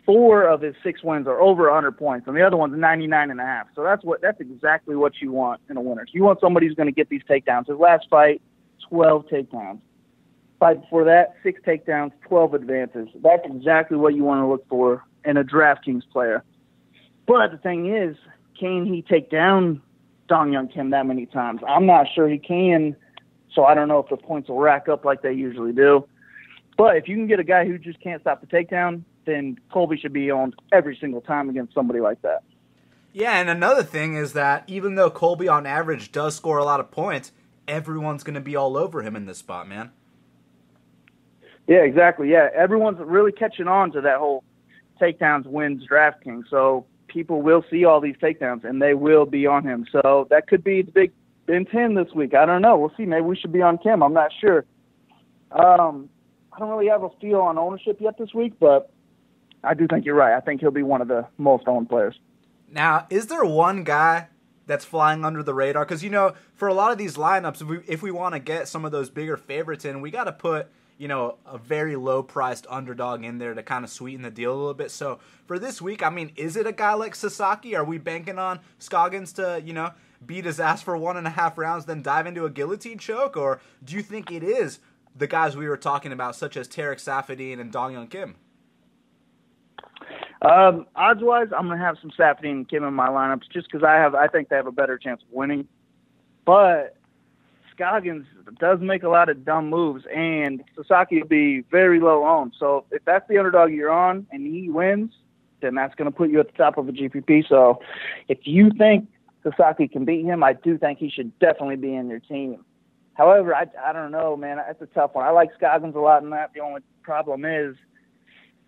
4 of his 6 wins are over 100 points, and the other one's 99.5. So that's exactly what you want in a winner. You want somebody who's going to get these takedowns. His last fight, 12 takedowns. Fight before that, 6 takedowns, 12 advances. That's exactly what you want to look for in a DraftKings player. But the thing is, can he take down Dong Hyun Kim that many times? I'm not sure he can, so I don't know if the points will rack up like they usually do. But if you can get a guy who just can't stop the takedown, then Colby should be owned every single time against somebody like that. Yeah, and another thing is that even though Colby on average does score a lot of points, everyone's going to be all over him in this spot, man. Yeah, exactly. Yeah, everyone's really catching on to that whole takedowns wins DraftKings. So people will see all these takedowns, and they will be on him. So that could be the big Ben 10 this week. I don't know. We'll see. Maybe we should be on Kim. I'm not sure. I don't really have a feel on ownership yet this week, but I do think you're right. I think he'll be one of the most owned players. Now, is there one guy that's flying under the radar? Because, for a lot of these lineups, if we want to get some of those bigger favorites in, we got to put a very low-priced underdog in there to kind of sweeten the deal a little bit. So for this week, I mean, is it a guy like Sasaki? Are we banking on Scoggins to, beat his ass for 1.5 rounds, then dive into a guillotine choke? Or do you think it is the guys we were talking about, such as Tarek Saffiedine and Dong Hyun Kim? Odds-wise, I'm going to have some Saffiedine and Kim in my lineups just because I think they have a better chance of winning. But Scoggins does make a lot of dumb moves, and Sasaki will be very low owned. So if that's the underdog you're on and he wins, then that's going to put you at the top of a GPP. So if you think Sasaki can beat him, I do think he should definitely be in your team. However, I don't know, man. That's a tough one. I like Scoggins a lot in that. The only problem is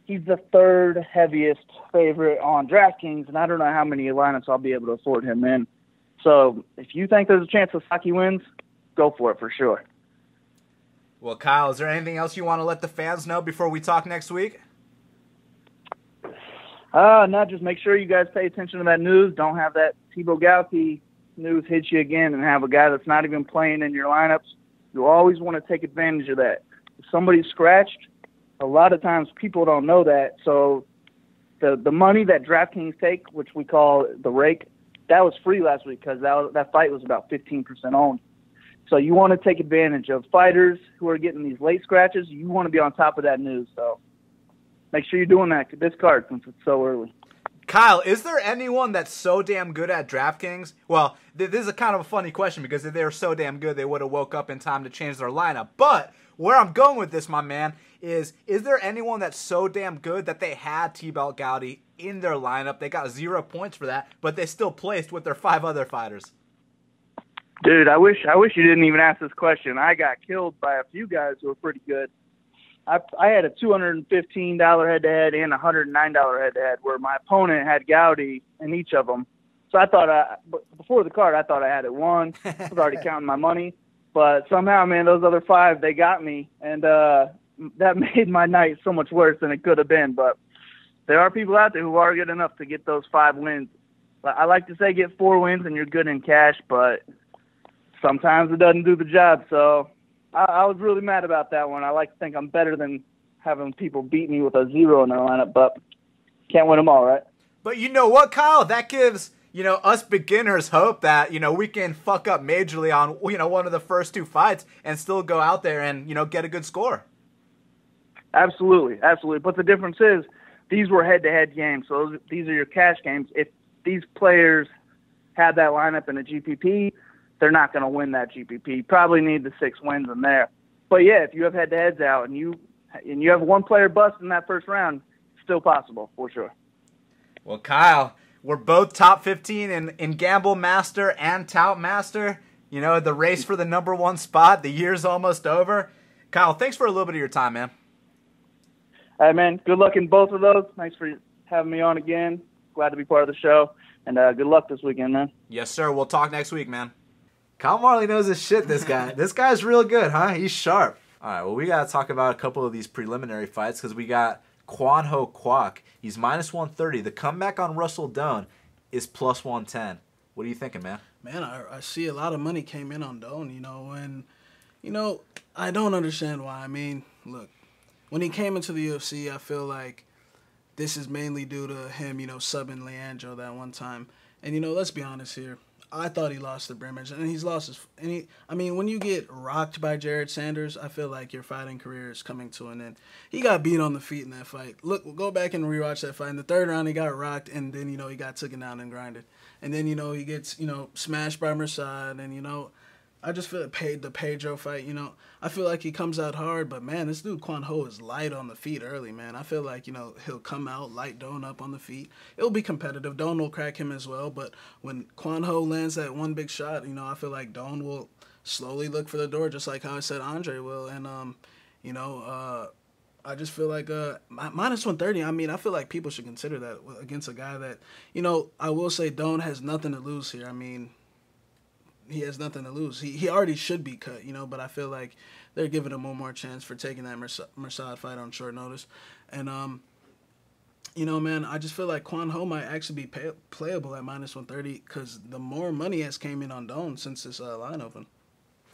he's the 3rd heaviest favorite on DraftKings, and I don't know how many lineups I'll be able to afford him in. So if you think there's a chance Sasaki wins, go for it for sure. Well, Kyle, is there anything else you want to let the fans know before we talk next week? No, just make sure you guys pay attention to that news. Don't have that Thibaut Gauti news hits you again and have a guy that's not even playing in your lineups, you always want to take advantage of that. If somebody's scratched, a lot of times people don't know that. So the money that DraftKings take, which we call the rake, that was free last week because that fight was about 15% owned. So you want to take advantage of fighters who are getting these late scratches. You want to be on top of that news. So make sure you're doing that this card since it's so early. Kyle, is there anyone that's so damn good at DraftKings? Well, this is a kind of a funny question because if they were so damn good, they would have woke up in time to change their lineup. But where I'm going with this, my man, is there anyone that's so damn good that they had T-Belt Gowdy in their lineup? They got 0 points for that, but they still placed with their 5 other fighters. Dude, I wish you didn't even ask this question. I got killed by a few guys who were pretty good. I had a $215 head-to-head and a $109 head-to-head where my opponent had Gowdy in each of them. So I thought before the card, I thought I had it won. I was already counting my money. But somehow, man, those other 5, they got me. And that made my night so much worse than it could have been. But there are people out there who are good enough to get those 5 wins. I like to say get 4 wins and you're good in cash, but sometimes it doesn't do the job. So I was really mad about that one. I like to think I'm better than having people beat me with a 0 in their lineup, but can't win them all, right? But you know what, Kyle? That gives, us beginners hope that, we can fuck up majorly on, one of the first 2 fights and still go out there and, get a good score. Absolutely, absolutely. But the difference is these were head-to-head games, so these are your cash games. If these players had that lineup in a GPP, they're not going to win that GPP. Probably need the 6 wins in there. But yeah, if you have head-to-heads out and you have one player bust in that first round, still possible for sure. Well, Kyle, we're both top 15 in Gamble Master and Tout Master. The race for the number 1 spot. The year's almost over. Kyle, thanks for a little bit of your time, man. All right, man. Good luck in both of those. Thanks for having me on again. Glad to be part of the show. And good luck this weekend, man. Yes, sir. We'll talk next week, man. Kyle Marley knows his shit, this guy. This guy's real good, huh? He's sharp. All right, well, we got to talk about a couple of these preliminary fights because we got Kwan Ho Kwok. He's minus 130. The comeback on Russell Doan is plus 110. What are you thinking, man? Man, I see a lot of money came in on Doan, and, I don't understand why. I mean, look, when he came into the UFC, I feel like this is mainly due to him, subbing Leandro that one time. And, let's be honest here. I thought he lost to Brimage, and he's lost his. When you get rocked by Jared Sanders, I feel like your fighting career is coming to an end. He got beat on the feet in that fight. Look, go back and rewatch that fight. In the 3rd round, he got rocked, and then he got taken down and grinded, and then he gets smashed by Mersad, and I just feel like the Pedro fight. I feel like he comes out hard, but man, this dude Kwan Ho is light on the feet early, man. I feel like he'll come out light Doan up on the feet. It'll be competitive. Doan will crack him as well, but when Kwan Ho lands that one big shot, I feel like Doan will slowly look for the door, just like how I said Andre will, and I just feel like minus 130. I feel like people should consider that against a guy that I will say Doan has nothing to lose here. He has nothing to lose. He already should be cut, but I feel like they're giving him one more chance for taking that Mersad fight on short notice. And, man, I just feel like Kwan Ho might actually be playable at minus 130 because the more money has came in on Doan since this line open.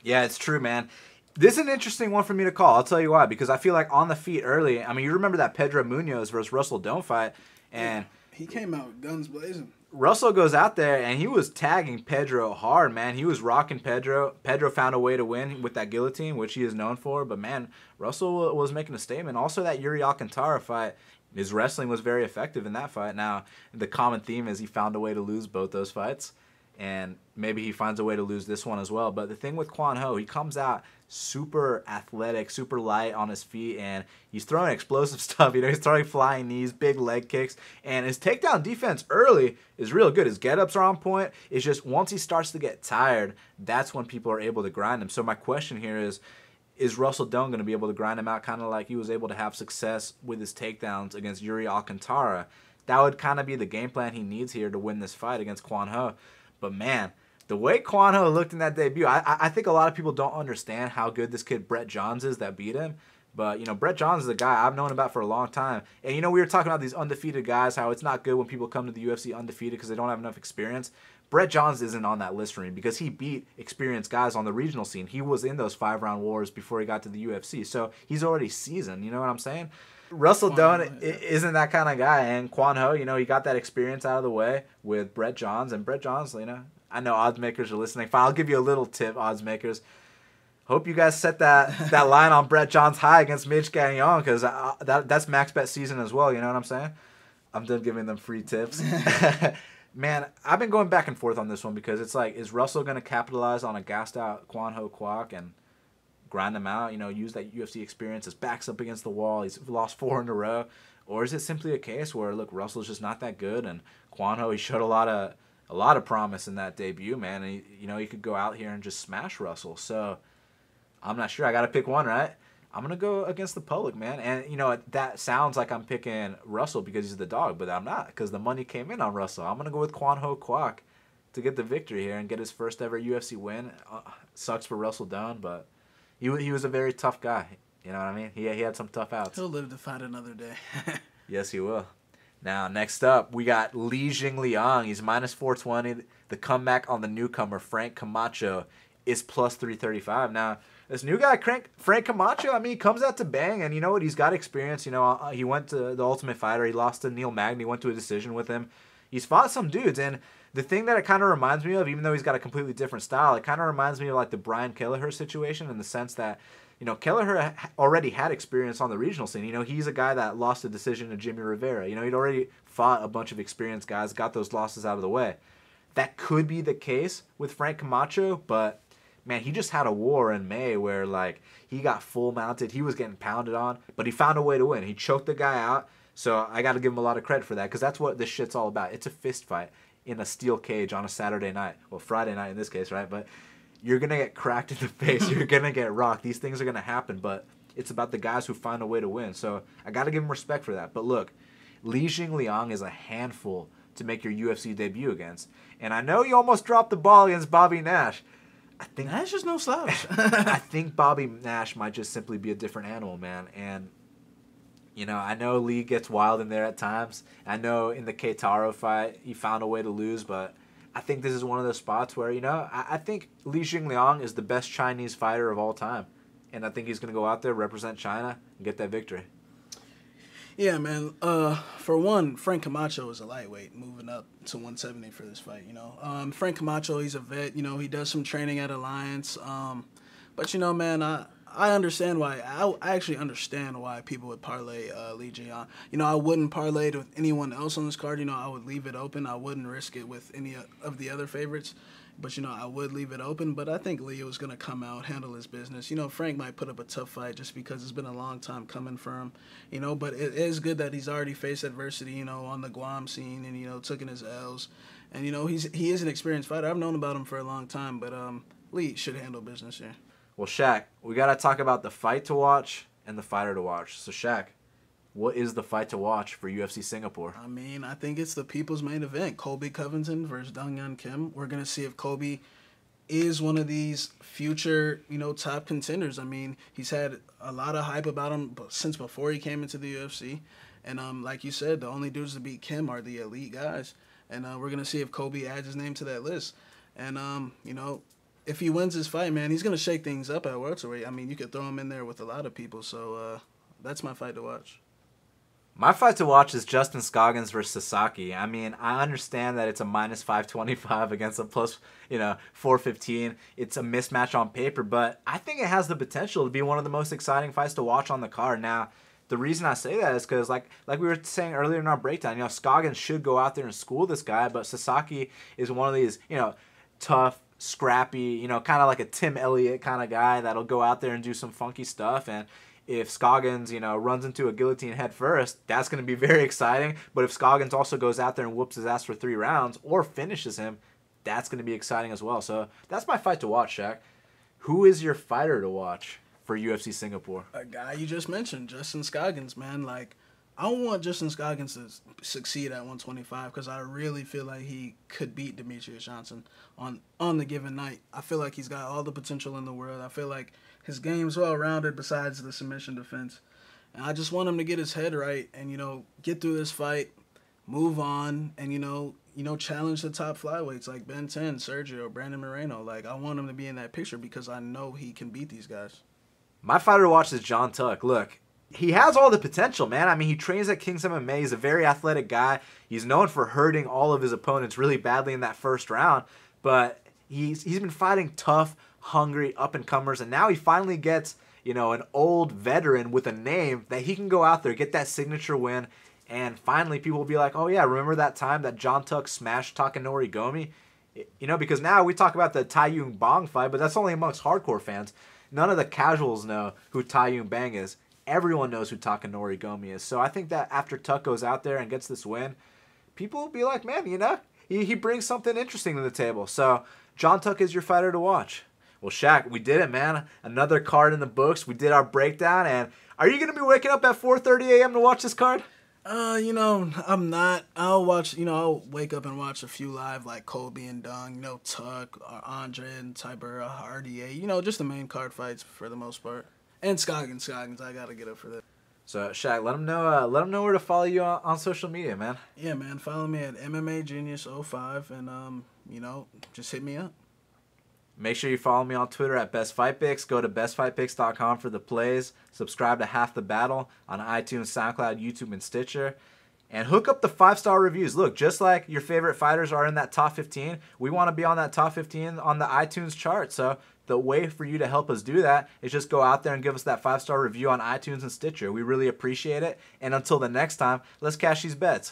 Yeah, it's true, man. This is an interesting one for me to call. I'll tell you why. Because I feel like on the feet early, you remember that Pedro Munoz versus Russell Doan fight. And he came out guns blazing. Russell goes out there, and he was tagging Pedro hard, man. He was rocking Pedro. Pedro found a way to win with that guillotine, which he is known for. But, man, Russell was making a statement. Also, that Yuri Alcantara fight, his wrestling was very effective in that fight. Now, the common theme is he found a way to lose both those fights. And maybe he finds a way to lose this one as well. But the thing with Kwan Ho, he comes out super athletic, super light on his feet, and he's throwing explosive stuff. He's throwing flying knees, big leg kicks, and his takedown defense early is real good. His get-ups are on point. It's just once he starts to get tired, that's when people are able to grind him. So my question here is Russell Doan going to be able to grind him out kind of like he was able to have success with his takedowns against Yuri Alcantara? That would kind of be the game plan he needs here to win this fight against Kwan Ho. But, man, the way Kwan Ho looked in that debut, I think a lot of people don't understand how good this kid Brett Johns is that beat him. But, Brett Johns is a guy I've known about for a long time. And, we were talking about these undefeated guys, how it's not good when people come to the UFC undefeated because they don't have enough experience. Brett Johns isn't on that list for me because he beat experienced guys on the regional scene. He was in those 5-round wars before he got to the UFC, so he's already seasoned. You know what I'm saying? Russell Doan isn't that kind of guy, and Kwan Ho, he got that experience out of the way with Brett Johns, and Brett Johns, I know odds makers are listening. Fine, I'll give you a little tip, odds makers. Hope you guys set that line on Brett Johns high against Mitch Gagnon, because that's max bet season as well. You know what I'm saying? I'm done giving them free tips. Man, I've been going back and forth on this one because it's like, is Russell going to capitalize on a gassed out Kwan Ho Kwok and grind him out, use that UFC experience, his back's up against the wall, he's lost 4 in a row? Or is it simply a case where, look, Russell's just not that good, and Kwan Ho, he showed a lot of promise in that debut, man, and he could go out here and just smash Russell. So I'm not sure. I got to pick one, right? I'm going to go against the public, man. And, that sounds like I'm picking Russell because he's the dog, but I'm not, because the money came in on Russell. I'm going to go with Kwan Ho Kwok to get the victory here and get his first ever UFC win. Sucks for Russell Doan, but he was a very tough guy. You know what I mean? He had some tough outs. He'll live to fight another day. Yes, he will. Now, next up, we got Li Jingliang. He's minus 420. The comeback on the newcomer, Frank Camacho, is plus 335. Now, this new guy, Frank Camacho, he comes out to bang, and you know what? He's got experience. He went to the Ultimate Fighter. He lost to Neil Magny, went to a decision with him. He's fought some dudes, and the thing that it kind of reminds me of, even though he's got a completely different style, it kind of reminds me of like the Brian Kelleher situation in the sense that, Kelleher already had experience on the regional scene. He's a guy that lost a decision to Jimmy Rivera. He'd already fought a bunch of experienced guys, got those losses out of the way. That could be the case with Frank Camacho, but man, he just had a war in May where, like, he got full mounted. He was getting pounded on, but he found a way to win. He choked the guy out, so I got to give him a lot of credit for that because that's what this shit's all about. It's a fist fight in a steel cage on a Saturday night. Well, Friday night in this case, right? But you're going to get cracked in the face. You're going to get rocked. These things are going to happen, but it's about the guys who find a way to win. So I got to give him respect for that. But look, Li Jingliang is a handful to make your UFC debut against. And I know you almost dropped the ball against Bobby Nash. I think Nash is no slouch. I think Bobby Nash might just simply be a different animal, man. And, I know Lee gets wild in there at times. I know in the Keitaro fight, he found a way to lose, but I think this is one of those spots where, I think Li Jingliang is the best Chinese fighter of all time. And I think he's going to go out there, represent China, and get that victory. Yeah, man. For one, Frank Camacho is a lightweight moving up to 170 for this fight, Frank Camacho, he's a vet, he does some training at Alliance. But, man, I understand why. I actually understand why people would parlay Li Jingliang. I wouldn't parlay it with anyone else on this card. I would leave it open. I wouldn't risk it with any of the other favorites. But, I would leave it open. But I think Leo is going to come out, handle his business. Frank might put up a tough fight just because it's been a long time coming for him. But it is good that he's already faced adversity, on the Guam scene and, taking his L's. And, he is an experienced fighter. I've known about him for a long time. But Lee should handle business here. Well, Shaq, we got to talk about the fight to watch and the fighter to watch. So, Shaq, what is the fight to watch for UFC Singapore? I think it's the people's main event, Colby Covington versus Dong Hyun Kim. We're going to see if Colby is one of these future, top contenders. He's had a lot of hype about him since before he came into the UFC. And like you said, the only dudes to beat Kim are the elite guys. And we're going to see if Colby adds his name to that list. And, if he wins this fight, man, he's going to shake things up at welterweight. You could throw him in there with a lot of people. So that's my fight to watch. My fight to watch is Justin Scoggins versus Sasaki. I understand that it's a minus 525 against a plus, 415. It's a mismatch on paper, but I think it has the potential to be one of the most exciting fights to watch on the card. Now, the reason I say that is because, like we were saying earlier in our breakdown, Scoggins should go out there and school this guy, but Sasaki is one of these, tough, scrappy, kind of like a Tim Elliott kind of guy that'll go out there and do some funky stuff. And if Scoggins, runs into a guillotine head first, that's going to be very exciting. But if Scoggins also goes out there and whoops his ass for 3 rounds or finishes him, that's going to be exciting as well. So that's my fight to watch, Shaq. Who is your fighter to watch for UFC Singapore? A guy you just mentioned, Justin Scoggins, man. I want Justin Scoggins to succeed at 125 because I really feel like he could beat Demetrius Johnson on the given night. I feel like he's got all the potential in the world. I feel like his game's well-rounded besides the submission defense. And I just want him to get his head right and, get through this fight, move on, and, challenge the top flyweights like Ben 10, Sergio, Brandon Moreno. Like, I want him to be in that picture because I know he can beat these guys. My fighter to watch is John Tuck. Look, he has all the potential, man. I mean, he trains at King's MMA. He's a very athletic guy. He's known for hurting all of his opponents really badly in that first round. But he's been fighting tough, hungry up-and-comers, and now he finally gets, an old veteran with a name that he can go out there, get that signature win, and finally people will be like, oh yeah, remember that time that John Tuck smashed Takanori Gomi? Because now we talk about the Tai Yun Bang fight, but that's only amongst hardcore fans. None of the casuals know who Tai Yun Bang is. Everyone knows who Takanori Gomi is. So I think that after Tuck goes out there and gets this win, people will be like, man, he brings something interesting to the table. So John Tuck is your fighter to watch. Well, Shaq, we did it, man. Another card in the books. We did our breakdown. And are you going to be waking up at 4:30 a.m. to watch this card? I'm not. I'll watch, I'll wake up and watch a few live like Colby and Dung, Tuck, or Andre and Tybura, RDA, just the main card fights for the most part. And Scoggins, I got to get up for that. So, Shaq, let them know where to follow you on social media, man. Yeah, man. Follow me at MMA Genius 05 and, just hit me up. Make sure you follow me on Twitter at BestFightPicks. Go to bestfightpicks.com for the plays. Subscribe to Half the Battle on iTunes, SoundCloud, YouTube, and Stitcher. And hook up the 5-star reviews. Look, just like your favorite fighters are in that top 15, we want to be on that top 15 on the iTunes chart. So the way for you to help us do that is just go out there and give us that 5-star review on iTunes and Stitcher. We really appreciate it. And until the next time, let's cash these bets.